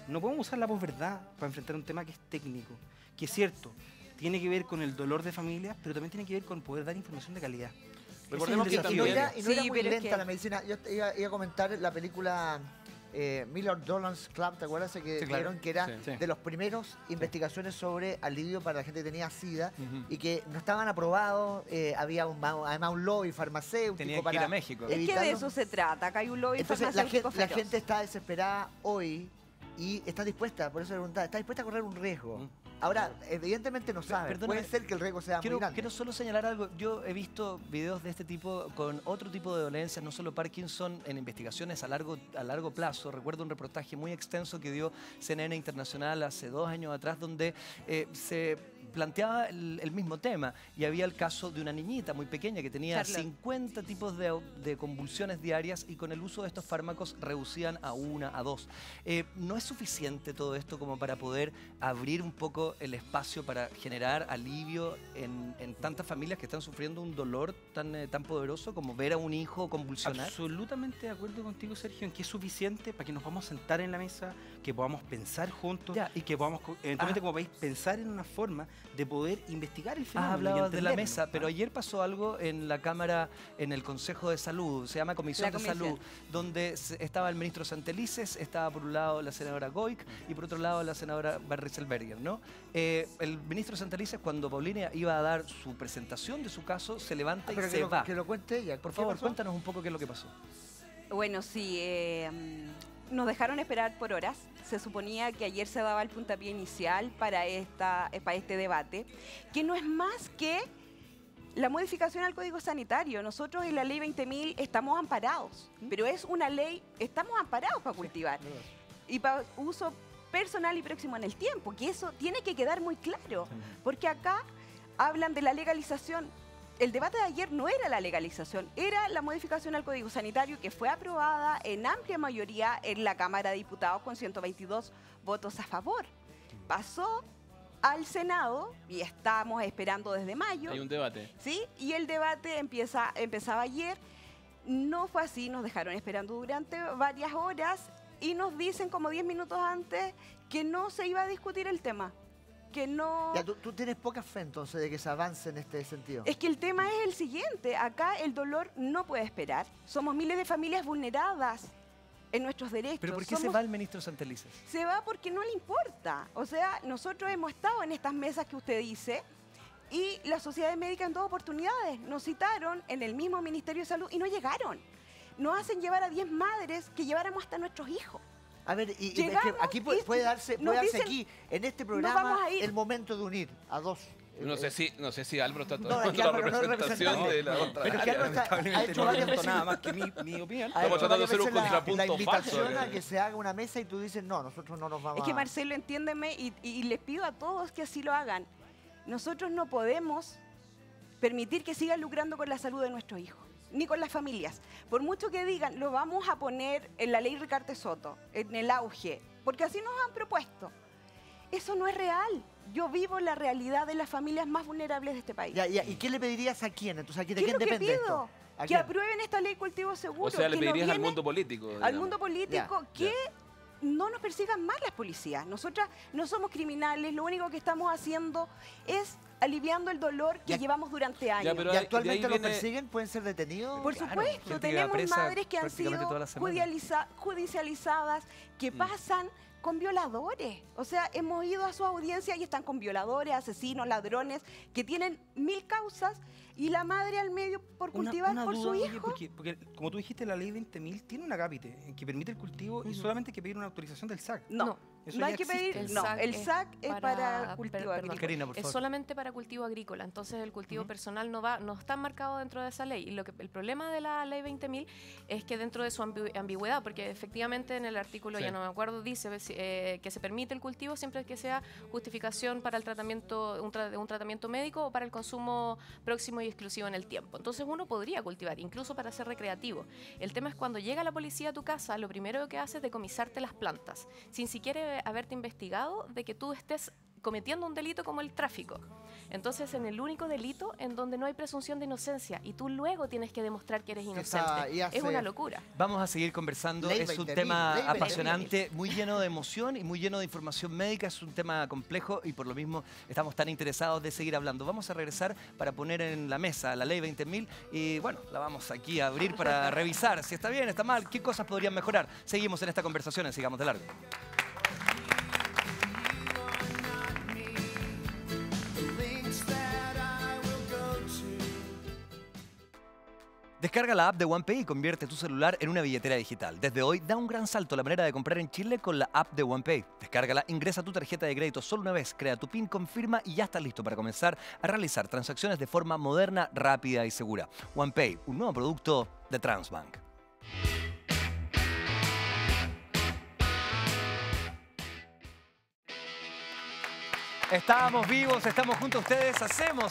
no podemos usar la posverdad para enfrentar un tema que es técnico, que es cierto, tiene que ver con el dolor de familias, pero también tiene que ver con poder dar información de calidad. Recordemos Ese que es el Y no también... era, y no era Sí, muy pero es lenta que- la medicina. Yo iba a comentar la película Miller Dolan's Club, ¿te acuerdas? Que Sí, claro. dijeron que era Sí. de los primeros investigaciones sobre alivio para la gente que tenía SIDA Ujú. y que no estaban aprobados. Había además un lobby farmacéutico Tenían que para ir a México. Es que de evitarlo. eso se trata. Acá hay un lobby Entonces la farmacéutico gente, la feroz. gente está desesperada hoy y está dispuesta, por eso le preguntaba, está dispuesta a correr un riesgo. Mm. Ahora, evidentemente no sabe. perdóname, Puede ser que el riesgo sea muy Quiero, grande. quiero solo señalar algo. Yo he visto videos de este tipo con otro tipo de dolencias, no solo Parkinson, en investigaciones a largo plazo. Recuerdo un reportaje muy extenso que dio CNN Internacional hace 2 años atrás, donde se planteaba el mismo tema. Y había el caso de una niñita muy pequeña que tenía Charlotte. 50 tipos de convulsiones diarias y con el uso de estos fármacos reducían a 1, a 2. ¿No es suficiente todo esto como para poder abrir un poco el espacio para generar alivio en tantas familias que están sufriendo un dolor tan poderoso como ver a un hijo convulsionar? Absolutamente de acuerdo contigo, Sergio, en que es suficiente para que nos podamos sentar en la mesa, que podamos pensar juntos Ya, y que podamos eventualmente como país pensar en una forma de poder investigar el fenómeno. Hablabas de la entenderlo. mesa, pero ayer pasó algo en la Cámara, en el Consejo de Salud, se llama Comisión de Salud, donde estaba el ministro Santelices, estaba por un lado la senadora Goik y por otro lado la senadora Barriselberger, ¿no? El ministro Santelices, cuando Paulina iba a dar su presentación de su caso, se levanta y se va. Que lo cuente ella. Por ¿Qué favor, pasó? cuéntanos un poco qué es lo que pasó. Bueno, sí, nos dejaron esperar por horas. Se suponía que ayer se daba el puntapié inicial para este debate, que no es más que la modificación al Código Sanitario. Nosotros en la Ley 20.000 estamos amparados, pero es una ley, estamos amparados para cultivar y para uso personal y próximo en el tiempo, que eso tiene que quedar muy claro, porque acá hablan de la legalización. El debate de ayer no era la legalización, era la modificación al Código Sanitario que fue aprobada en amplia mayoría en la Cámara de Diputados con 122 votos a favor. Pasó al Senado y estamos esperando desde mayo. Hay un debate. ¿Sí? Y el debate empezaba ayer. No fue así, nos dejaron esperando durante varias horas y nos dicen como 10 minutos antes que no se iba a discutir el tema. Que no... Ya, tú tienes poca fe entonces de que se avance en este sentido. Es que el tema es el siguiente, acá el dolor no puede esperar. Somos miles de familias vulneradas en nuestros derechos. ¿Pero por qué se va el ministro Santelices? Se va porque no le importa. O sea, nosotros hemos estado en estas mesas que usted dice y las sociedades médicas en dos oportunidades nos citaron en el mismo Ministerio de Salud y no llegaron. Nos hacen llevar a 10 madres que lleváramos hasta nuestros hijos. A ver, y es que Llegamos aquí puede darse dicen, aquí, en este vamos programa, a ir. el momento de unir a dos. No sé si Álvaro está No, tomando es que la Álvaro no es representación de la representante. otra Pero es que área. Álvaro ha Lamentablemente hecho no varias aporto veces nada más que mi opinión. ha Estamos hecho tratando de varias hacer un veces la contrapunto invitación falso. a que se haga una mesa y tú dices, no, nosotros no nos vamos Es que a... Marcelo, entiéndeme y les pido a todos que así lo hagan. Nosotros no podemos permitir que sigan lucrando con la salud de nuestros hijos, ni con las familias. Por mucho que digan, lo vamos a poner en la ley Ricardo Soto, en el auge, porque así nos han propuesto. Eso no es real. Yo vivo la realidad de las familias más vulnerables de este país. Ya, ¿y qué le pedirías a quién? Entonces, ¿de ¿Qué es quién lo que depende pido? esto? ¿A Que quién? aprueben esta ley cultivo seguro. O sea, le que no pedirías al viene mundo político. al digamos. mundo político que no nos persigan más las policías. Nosotras no somos criminales, lo único que estamos haciendo es aliviando el dolor que Ya. llevamos durante años. pero ¿Y de actualmente ahí los viene- persiguen? ¿Pueden ser detenidos? Por Claro, supuesto, gente que va tenemos presa madres que han prácticamente sido toda la semana. judicializadas, que pasan con violadores. O sea, hemos ido a su audiencia y están con violadores, asesinos, ladrones, que tienen 1000 causas y la madre al medio por cultivar una por duda, su oye, hijo. porque como tú dijiste, la ley 20.000 tiene un acápite en que permite el cultivo y solamente hay que pedir una autorización del SAC. No, Eso no ya hay que existe. pedir, no, el SAC es para cultivo perdón, agrícola. Karina, por es favor. solamente para cultivo agrícola, entonces el cultivo personal no está marcado dentro de esa ley. Y el problema de la ley 20.000 es que dentro de su ambigüedad, porque efectivamente en el artículo, ya no me acuerdo, dice que se permite el cultivo siempre que sea justificación para el tratamiento, un tratamiento médico o para el consumo próximo y exclusivo en el tiempo. Entonces uno podría cultivar, incluso para ser recreativo. El tema es cuando llega la policía a tu casa, lo primero que hace es decomisarte las plantas, sin siquiera haberte investigado de que tú estés cometiendo un delito como el tráfico. Entonces, en el único delito en donde no hay presunción de inocencia y tú luego tienes que demostrar que eres inocente. y hace- Es una locura. Vamos a seguir conversando. Ley Es un 20.000, tema ley 20.000. apasionante, muy lleno de emoción y muy lleno de información médica. Es un tema complejo y por lo mismo estamos tan interesados de seguir hablando. Vamos a regresar para poner en la mesa la ley 20.000 y bueno, la vamos aquí a abrir para revisar si está bien, está mal, qué cosas podrían mejorar. Seguimos en esta conversación en Sigamos de Largo. Descarga la app de OnePay y convierte tu celular en una billetera digital. Desde hoy, da un gran salto a la manera de comprar en Chile con la app de OnePay. Descárgala, ingresa tu tarjeta de crédito solo una vez, crea tu PIN, confirma y ya estás listo para comenzar a realizar transacciones de forma moderna, rápida y segura. OnePay, un nuevo producto de Transbank. Estamos vivos, estamos junto a ustedes,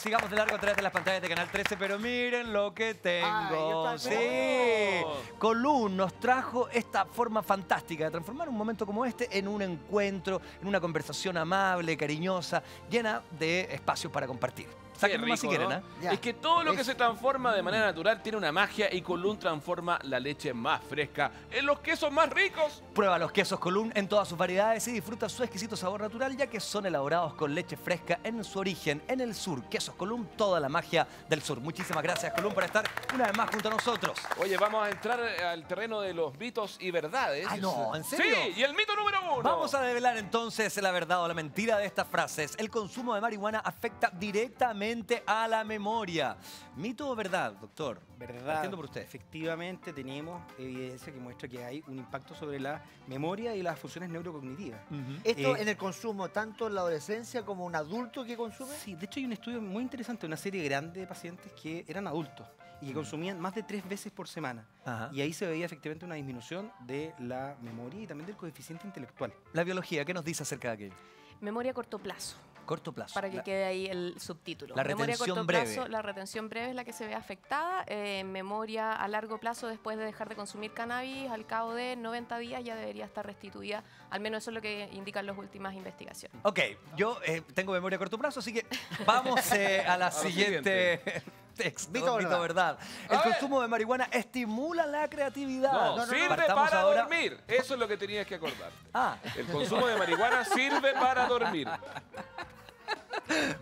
sigamos de largo a través de las pantallas de Canal 13, pero miren lo que tengo. Ay, Sí, ¡Oh! Colún nos trajo esta forma fantástica de transformar un momento como este en un encuentro, en una conversación amable, cariñosa, llena de espacios para compartir. Saquen más si rico, quieren, ¿no? Ya. Es que todo lo que se transforma de manera natural tiene una magia y Colún transforma la leche más fresca en los quesos más ricos. Prueba los quesos Colún en todas sus variedades y disfruta su exquisito sabor natural, ya que son elaborados con leche fresca en su origen, en el sur. Quesos Colún, toda la magia del sur. Muchísimas gracias, Colún, por estar una vez más junto a nosotros. Oye, vamos a entrar al terreno de los mitos y verdades. Ah, no, ¿en serio? Sí, y el mito número 1. Vamos a develar entonces la verdad o la mentira de estas frases. El consumo de marihuana afecta directamente a la memoria. ¿Mito o verdad, doctor? ¿Verdad? Partiendo por usted. Efectivamente tenemos evidencia que muestra que hay un impacto sobre la memoria y las funciones neurocognitivas. Esto Eh, en el consumo, tanto en la adolescencia como un adulto que consume. Sí, de hecho hay un estudio muy interesante, una serie grande de pacientes que eran adultos y que consumían más de 3 veces por semana. Ajá. Y ahí se veía efectivamente una disminución de la memoria y también del coeficiente intelectual. La biología, ¿qué nos dice acerca de aquello? Memoria a corto plazo, Corto plazo. para que quede ahí el subtítulo. La Memoria a retención corto breve. plazo, la retención breve es la que se ve afectada. Memoria a largo plazo, después de dejar de consumir cannabis, al cabo de 90 días ya debería estar restituida. Al menos eso es lo que indican las últimas investigaciones. Ok, yo tengo memoria a corto plazo, así que vamos a la siguiente texto. Mito o Mito o verdad. El A ver. consumo de marihuana estimula la creatividad. No, sirve Partamos para ahora. dormir. Eso es lo que tenías que acordarte. Ah, El consumo de marihuana sirve para dormir.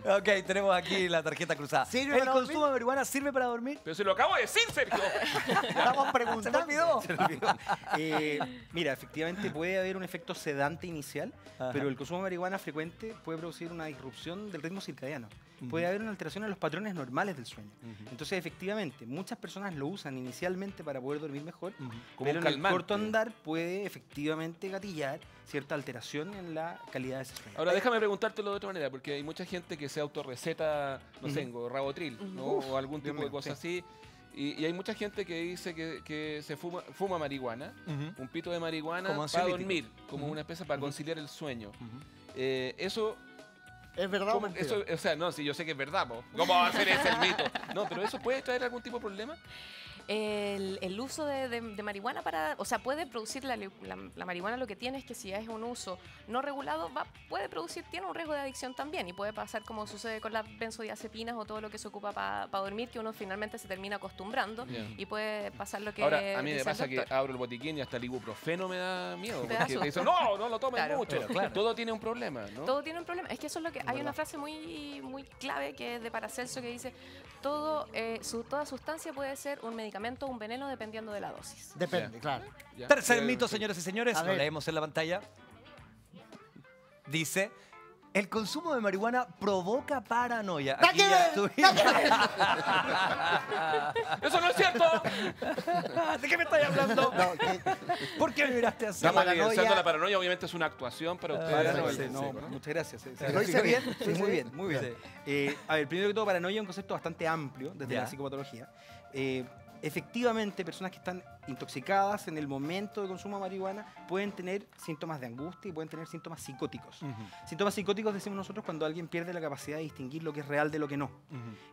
ok, tenemos aquí la tarjeta cruzada. ¿Sirve ¿El para consumo dormir? de marihuana sirve para dormir? Pero se lo acabo de decir, Sergio. Estamos ¿Se preguntando. me olvidó? Se me olvidó. Mira, efectivamente puede haber un efecto sedante inicial, Ajá. pero el consumo de marihuana frecuente puede producir una disrupción del ritmo circadiano. Puede haber una alteración en los patrones normales del sueño. Entonces, efectivamente, muchas personas lo usan inicialmente para poder dormir mejor, Como pero un en el calmante. corto andar puede efectivamente gatillar cierta alteración en la calidad de ese sueño. Ahora déjame preguntártelo de otra manera, porque hay mucha gente que se autorreceta, no sé, Rabotril, ¿no? O algún tipo de mío, cosa así. Y hay mucha gente que dice que se fuma marihuana, un pito de marihuana Como para ansiolítico. dormir, como una especie para conciliar el sueño. Eso, ¿Es verdad o ¿cómo- mentira? eso, o sea, no, si yo sé que es verdad, po. ¿Cómo va a ser ese el mito? No, pero eso puede traer algún tipo de problema. El uso de marihuana para, o sea, puede producir la marihuana, lo que tiene es que si es un uso no regulado, puede producir, tiene un riesgo de adicción también y puede pasar como sucede con las benzodiazepinas o todo lo que se ocupa para dormir, que uno finalmente se termina acostumbrando Bien. y puede pasar lo que Ahora, a mí me dice el pasa que doctor. abro el botiquín y hasta el ibuprofeno me da miedo. Te da Porque susto. te dicen, no lo tomes Claro. mucho. Pero claro. Todo tiene un problema, ¿no? Todo tiene un problema. Es que eso es lo que. Hay una frase muy clave que es de Paracelso que dice: toda sustancia puede ser un medicamento o un veneno dependiendo de la dosis. Depende, Ya. claro. Ya. Tercer Eh, mito, señoras y señores, A lo ver. leemos en la pantalla. Dice, el consumo de marihuana provoca paranoia. ¡Nada Aquí que ya ver! estuvimos. ¡Eso no es cierto! ¿De qué me estás hablando? No, que- ¿Por qué me miraste así? Estamos paranoia- evidenciando la paranoia, obviamente es una actuación para ustedes. Paranoia, ¿no? no, muchas gracias. ¿Lo hice bien? Sí, muy bien, muy bien. Sí. A ver, primero que todo, paranoia es un concepto bastante amplio desde Ya. la psicopatología. Efectivamente, personas que están intoxicadas en el momento de consumo de marihuana pueden tener síntomas de angustia y pueden tener síntomas psicóticos. Síntomas psicóticos decimos nosotros cuando alguien pierde la capacidad de distinguir lo que es real de lo que no.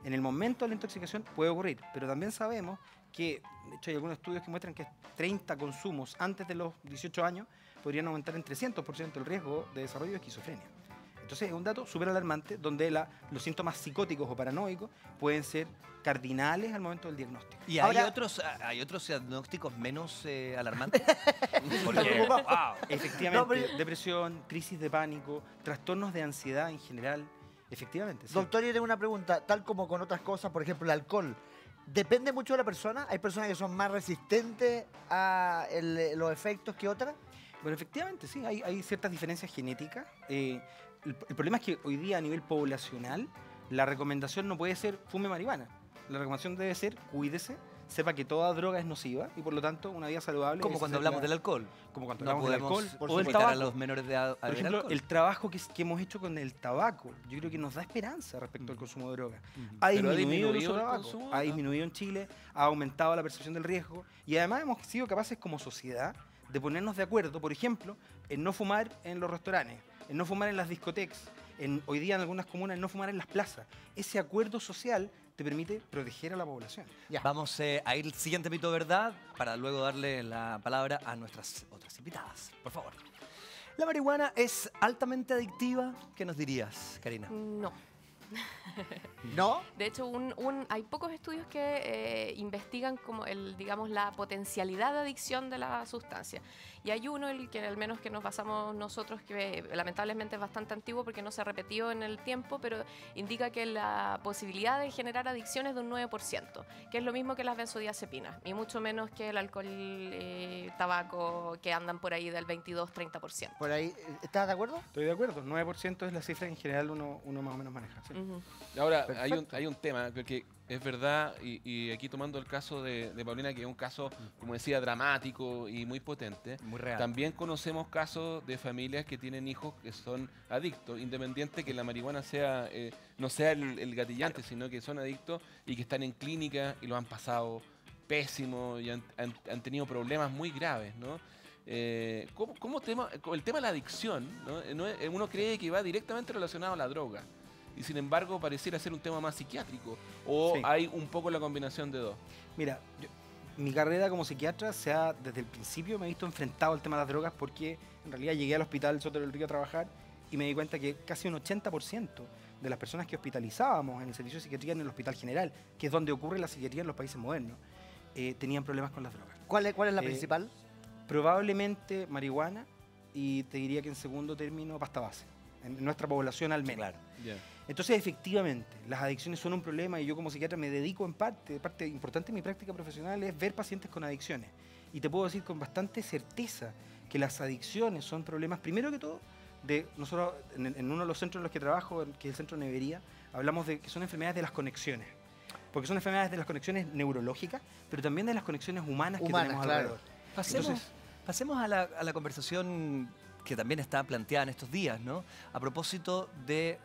En el momento de la intoxicación puede ocurrir, pero también sabemos que, de hecho hay algunos estudios que muestran que 30 consumos antes de los 18 años podrían aumentar en 300% el riesgo de desarrollo de esquizofrenia. Entonces es un dato súper alarmante donde los síntomas psicóticos o paranoicos pueden ser cardinales al momento del diagnóstico. ¿Y Ahora- hay otros diagnósticos menos alarmantes? Porque, preocupado. wow. Efectivamente, No, pero- depresión, crisis de pánico, trastornos de ansiedad en general. Efectivamente, sí. Doctor, yo tengo una pregunta. Tal como con otras cosas, por ejemplo, el alcohol, ¿depende mucho de la persona? ¿Hay personas que son más resistentes a los efectos que otras? Bueno, efectivamente, sí, hay ciertas diferencias genéticas. El problema es que hoy día a nivel poblacional la recomendación no puede ser fume marihuana. La recomendación debe ser cuídese, sepa que toda droga es nociva y por lo tanto una vida saludable. Como es cuando hacerla- hablamos del alcohol. Como cuando No hablamos del podemos alcohol o del invitar a tabaco. los menores de edad a Por beber ejemplo, alcohol. el trabajo que hemos hecho con el tabaco, yo creo que nos da esperanza respecto al consumo de droga. ¿Pero Ha ha disminuido el disminuido uso de el tabaco, consumo? ha disminuido en Chile, ha aumentado la percepción del riesgo y además hemos sido capaces como sociedad de ponernos de acuerdo, por ejemplo, en no fumar en los restaurantes, en no fumar en las discotecas, hoy día en algunas comunas en no fumar en las plazas. Ese acuerdo social te permite proteger a la población. Ya. Vamos a ir al siguiente mito de verdad para luego darle la palabra a nuestras otras invitadas. Por favor. ¿La marihuana es altamente adictiva? ¿Qué nos dirías, Karina? No. ¿No? De hecho, hay pocos estudios que investigan como digamos, la potencialidad de adicción de la sustancia. Y hay uno, el que al menos que nos basamos nosotros, que lamentablemente es bastante antiguo porque no se ha repetido en el tiempo, pero indica que la posibilidad de generar adicción es de un 9%, que es lo mismo que las benzodiazepinas, y mucho menos que el alcohol, tabaco, que andan por ahí del 22-30%. Por ahí, ¿estás de acuerdo? Estoy de acuerdo, 9% es la cifra que en general uno más o menos maneja. ¿Sí? Ahora, hay un tema, porque es verdad, y aquí tomando el caso de Paulina, que es un caso, como decía, dramático y muy potente. Muy real. También conocemos casos de familias que tienen hijos que son adictos, independiente que la marihuana no sea el gatillante, sino que son adictos y que están en clínica y lo han pasado pésimo y han tenido problemas muy graves, ¿no? El tema de la adicción, ¿no? Uno cree que va directamente relacionado a la droga. Y sin embargo pareciera ser un tema más psiquiátrico, o Sí. hay un poco la combinación de dos. Mira, mi carrera como psiquiatra desde el principio me he visto enfrentado al tema de las drogas, porque en realidad llegué al hospital Soto del Río a trabajar y me di cuenta que casi un 80% de las personas que hospitalizábamos en el servicio de psiquiatría en el hospital general, que es donde ocurre la psiquiatría en los países modernos, tenían problemas con las drogas. ¿Cuál es la principal? Probablemente marihuana, y te diría que en segundo término pasta base, en nuestra población al menos. Claro. Entonces, efectivamente, las adicciones son un problema, y yo como psiquiatra me dedico parte importante de mi práctica profesional es ver pacientes con adicciones. Y te puedo decir con bastante certeza que las adicciones son problemas, primero que todo, nosotros en uno de los centros en los que trabajo, que es el Centro Nevería, hablamos de que son enfermedades de las conexiones. Porque son enfermedades de las conexiones neurológicas, pero también de las conexiones humanas que tenemos alrededor. Pasemos a la conversación que también está planteada en estos días, ¿no? A propósito de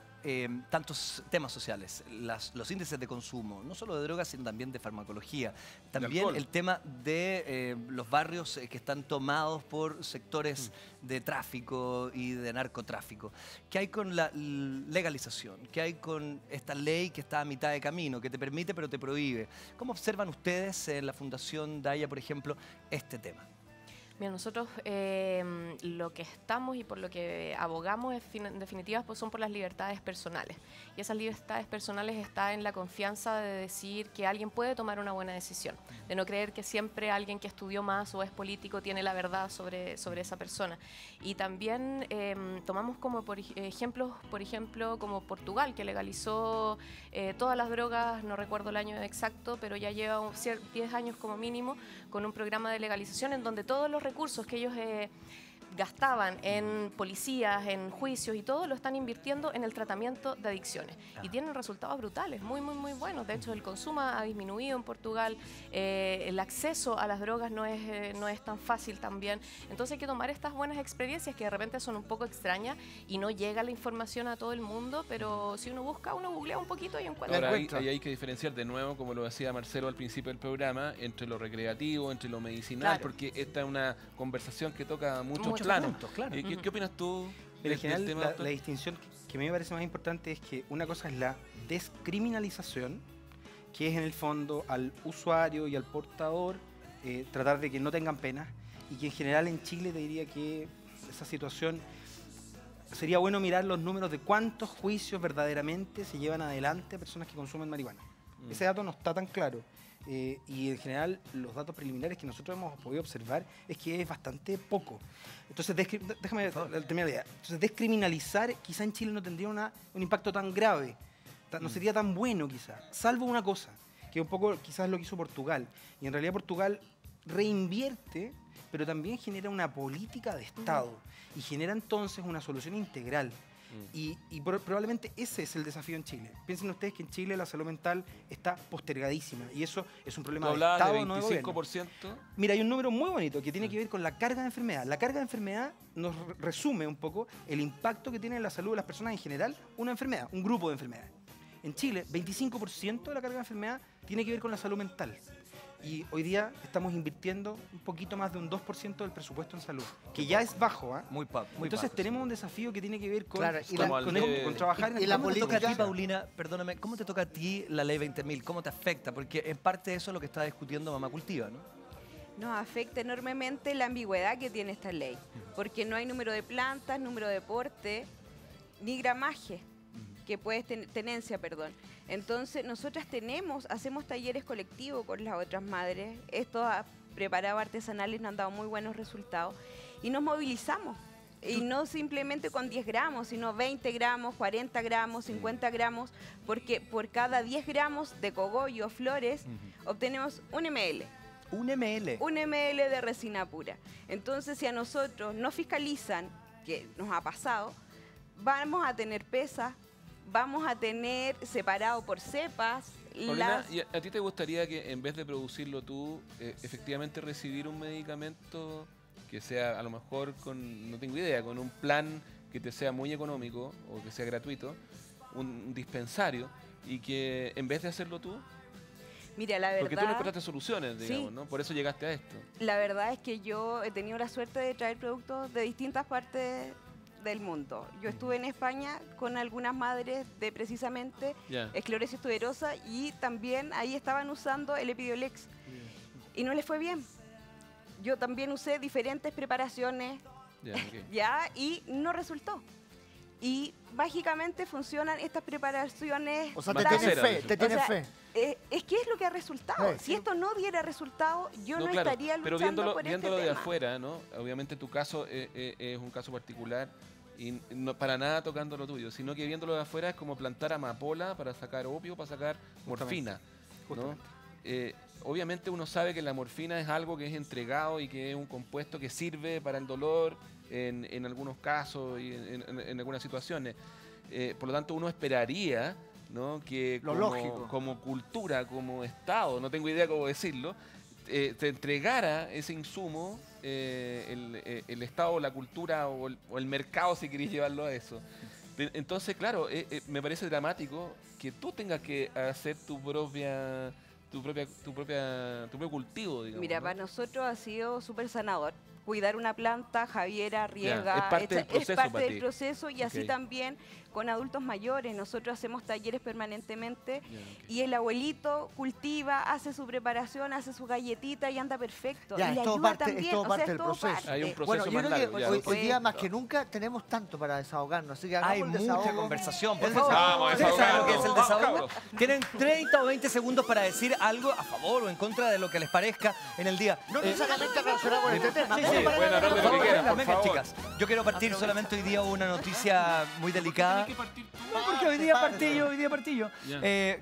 tantos temas sociales, los índices de consumo, no solo de drogas, sino también de farmacología. También el tema de los barrios que están tomados por sectores de tráfico y de narcotráfico. ¿Qué hay con la legalización? ¿Qué hay con esta ley que está a mitad de camino, que te permite pero te prohíbe? ¿Cómo observan ustedes en la Fundación Daya, por ejemplo, este tema? Mira, nosotros lo que estamos y por lo que abogamos en definitiva pues son por las libertades personales. Y esas libertades personales están en la confianza de decir que alguien puede tomar una buena decisión, de no creer que siempre alguien que estudió más o es político tiene la verdad sobre esa persona. Y también tomamos como ejemplos, por ejemplo, como Portugal, que legalizó todas las drogas, no recuerdo el año exacto, pero ya lleva 10 años como mínimo, con un programa de legalización en donde todos los recursos que ellos gastaban en policías, en juicios y todo, lo están invirtiendo en el tratamiento de adicciones. Y tienen resultados brutales, muy, muy, muy buenos. De hecho, el consumo ha disminuido en Portugal, el acceso a las drogas no es tan fácil también. Entonces hay que tomar estas buenas experiencias que de repente son un poco extrañas y no llega la información a todo el mundo, pero si uno busca, uno googlea un poquito y encuentra. Ahora ahí hay que diferenciar de nuevo, como lo decía Marcelo al principio del programa, entre lo recreativo, entre lo medicinal, porque esta es una conversación que toca muchos planos. Claro. ¿Qué opinas tú? Pero en general, tema, la distinción que a mí me parece más importante es que una cosa es la descriminalización, que es en el fondo al usuario y al portador tratar de que no tengan pena, y que en general en Chile te diría que esa situación sería bueno mirar los números de cuántos juicios verdaderamente se llevan adelante a personas que consumen marihuana. Ese dato no está tan claro. Y en general los datos preliminares que nosotros hemos podido observar es que es bastante poco. Entonces, déjame terminar la idea. Entonces, descriminalizar quizá en Chile no tendría un impacto tan grave, no sería tan bueno quizá, salvo una cosa, que un poco quizás lo que hizo Portugal. Y en realidad Portugal reinvierte, pero también genera una política de Estado y genera entonces una solución integral. Y probablemente ese es el desafío en Chile. Piensen ustedes que en Chile la salud mental está postergadísima, y eso es un problema de Estado, no de gobierno. 25%. Mira, hay un número muy bonito que tiene que ver con la carga de enfermedad. La carga de enfermedad nos resume un poco el impacto que tiene en la salud de las personas en general una enfermedad, un grupo de enfermedades. En Chile, 25% de la carga de enfermedad tiene que ver con la salud mental. Y hoy día estamos invirtiendo un poquito más de un 2% del presupuesto en salud, que ya es bajo, ¿eh? Muy bajo. Entonces tenemos un desafío que tiene que ver con, Claro, con trabajar en y la ¿Cómo te toca a ti, política? Paulina? Perdóname, ¿cómo te toca a ti la ley 20.000? ¿Cómo te afecta? Porque en parte eso es lo que está discutiendo Mamá Cultiva, ¿no? Nos afecta enormemente la ambigüedad que tiene esta ley, porque no hay número de plantas, número de porte, ni gramaje. que puedes tenencia, perdón. Entonces, nosotras hacemos talleres colectivos con las otras madres. Estos preparados artesanales nos han dado muy buenos resultados y nos movilizamos. Y no simplemente con 10 gramos, sino 20 gramos, 40 gramos, 50 gramos, porque por cada 10 gramos de cogollo o flores obtenemos 1 ml. ¿Un ml? 1 ml de resina pura. Entonces, si a nosotros nos fiscalizan, que nos ha pasado, vamos a tener pesas, vamos a tener separado por cepas. Paulina, ¿y a ti te gustaría que en vez de producirlo tú, efectivamente recibir un medicamento que sea a lo mejor con, no tengo idea, con un plan que te sea muy económico o que sea gratuito, un dispensario, y que en vez de hacerlo tú? Mira, la verdad... Porque tú no encontraste soluciones, digamos, ¿no? Por eso llegaste a esto. La verdad es que yo he tenido la suerte de traer productos de distintas partes del mundo. Yo estuve en España con algunas madres de precisamente esclerosis tuberosa y también ahí estaban usando el Epidiolex y no les fue bien. Yo también usé diferentes preparaciones y no resultó. Y mágicamente funcionan estas preparaciones. O sea, te tienes fe, te tienes fe. Es que es lo que ha resultado. Si esto no diera resultado, yo no estaría luchando por viéndolo este de tema. afuera, ¿no? Obviamente tu caso es un caso particular y no para nada tocando lo tuyo, sino que viéndolo de afuera es como plantar amapola para sacar opio, para sacar morfina, ¿no? Obviamente uno sabe que la morfina es algo que es entregado y que es un compuesto que sirve para el dolor en algunos casos y en algunas situaciones. Por lo tanto, uno esperaría, ¿no?, que como cultura, como Estado, no tengo idea cómo decirlo, te entregara ese insumo el Estado o la cultura o el mercado, si queréis llevarlo a eso. Entonces, claro, me parece dramático que tú tengas que hacer tu propio cultivo, digamos. Mira, ¿no? para nosotros ha sido súper sanador. Cuidar una planta, Javiera, riega, es parte del proceso y así también con adultos mayores. Nosotros hacemos talleres permanentemente y el abuelito cultiva, hace su preparación, hace su galletita y anda perfecto. Ya, y le es todo ayuda parte, también. es todo parte del proceso. Hay un proceso Bueno, yo más creo largo, que hoy día más que nunca tenemos tanto para desahogarnos. Así que Hay hagamos el mucha desahogo. conversación. Por El favor, desahogo. Vamos a ¿ustedes saben lo que es el desahogarnos. desahogo? Vamos, Tienen 30 o 20 segundos para decir algo a favor o en contra de lo que les parezca en el día. No necesariamente relacionado con este tema. Sí, Vamos sí, para pueden hablar de lo que quieran, por venga, favor. chicas. Yo quiero partir solamente hoy día una noticia muy delicada. No, porque hoy día partí yo.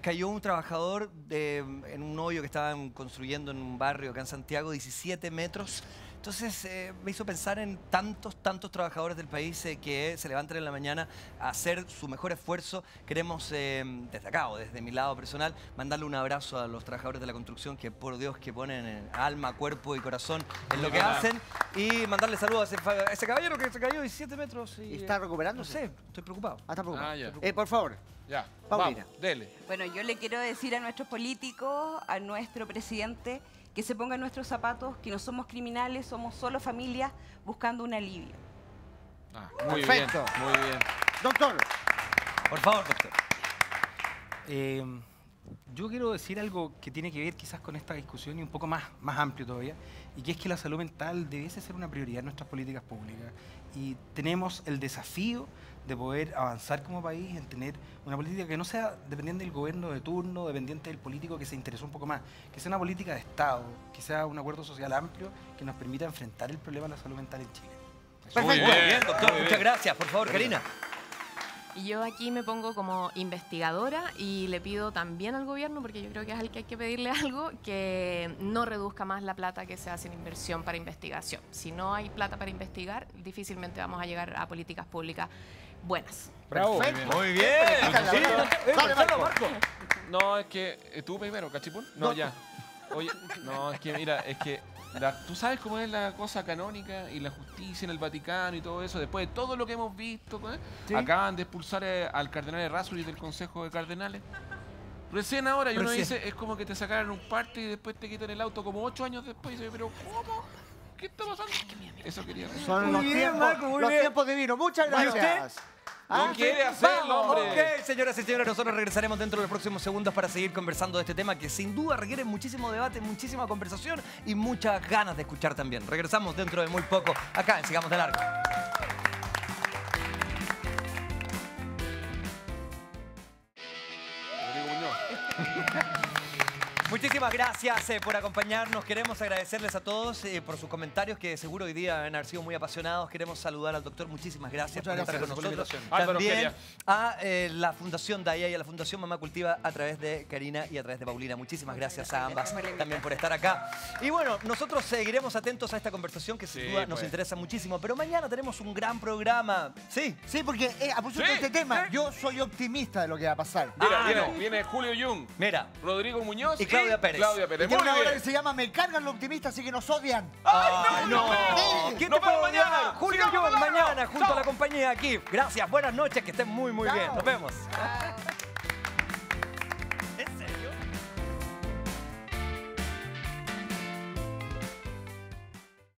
Cayó un trabajador en un hoyo que estaban construyendo en un barrio acá en Santiago, 17 metros. Entonces me hizo pensar en tantos trabajadores del país que se levantan en la mañana a hacer su mejor esfuerzo. Queremos, desde acá o desde mi lado personal, mandarle un abrazo a los trabajadores de la construcción que, por Dios, que ponen alma, cuerpo y corazón en lo que hacen. Y mandarle saludos a ese caballero que se cayó 17 metros. ¿Y está recuperándose? No sé, estoy preocupado. Está preocupado. Ah, ya. Por favor. Ya, Paulina. vamos, dele. Bueno, yo le quiero decir a nuestros políticos, a nuestro presidente, que se pongan nuestros zapatos, que no somos criminales, somos solo familias buscando un alivio. Muy Perfecto. bien, muy bien. Doctor. Por favor, doctor. Yo quiero decir algo que tiene que ver quizás con esta discusión y un poco más amplio todavía, y que es que la salud mental debiese ser una prioridad en nuestras políticas públicas. Y tenemos el desafío de poder avanzar como país en tener una política que no sea dependiente del gobierno de turno, dependiente del político que se interesó un poco más, que sea una política de Estado, que sea un acuerdo social amplio que nos permita enfrentar el problema de la salud mental en Chile. Muy bien, doctor. muy Muchas bien. gracias. Por favor, Karina. Y yo aquí me pongo como investigadora y le pido también al gobierno, porque yo creo que es al que hay que pedirle algo, que no reduzca más la plata que se hace en inversión para investigación. Si no hay plata para investigar, difícilmente vamos a llegar a políticas públicas buenas. Bravo. Perfecto. Muy bien. Sí, dale, Marco. No, es que tú primero, ¿cachipún? No, ya. Oye, no, es que mira, es que tú sabes cómo es la cosa canónica y la justicia en el Vaticano y todo eso. Después de todo lo que hemos visto, ¿sí? Acaban de expulsar al cardenal Errázuriz del Consejo de Cardenales. Recién ahora, y uno dice, es como que te sacaran un parte y después te quitan el auto como 8 años después. Y dice, pero ¿cómo? ¿Qué está pasando? Eso quería decir. Son los Muy bien, tiempos, Marco, muy los bien. tiempos divinos. Muchas ¿Y usted? gracias. No quiere hacerlo, hombre. Ok, señoras y señores, nosotros regresaremos dentro de los próximos segundos para seguir conversando de este tema que sin duda requiere muchísimo debate, muchísima conversación y muchas ganas de escuchar también. Regresamos dentro de muy poco acá en Sigamos de Largo. muchísimas gracias por acompañarnos. Queremos agradecerles a todos por sus comentarios, que seguro hoy día han sido muy apasionados. Queremos saludar al doctor. Muchísimas gracias por estar con nosotros. También a la Fundación Daya y a la Fundación Mamá Cultiva a través de Karina y a través de Paulina. Muchísimas gracias a ambas también por estar acá. Y bueno, nosotros seguiremos atentos a esta conversación que sin duda nos interesa muchísimo. Pero mañana tenemos un gran programa. Sí. Sí, porque a propósito de este tema, yo soy optimista de lo que va a pasar. Mira, viene Julio Jung. Mira. Rodrigo Muñoz y Claudia Pérez. Tiene una hora que se llama Me cargan los optimistas, así que nos odian. ¡Ay, no! ¿Quién te puede odiar? Julio Jung mañana junto a la compañía aquí. Gracias, buenas noches, que estén muy bien. Nos vemos.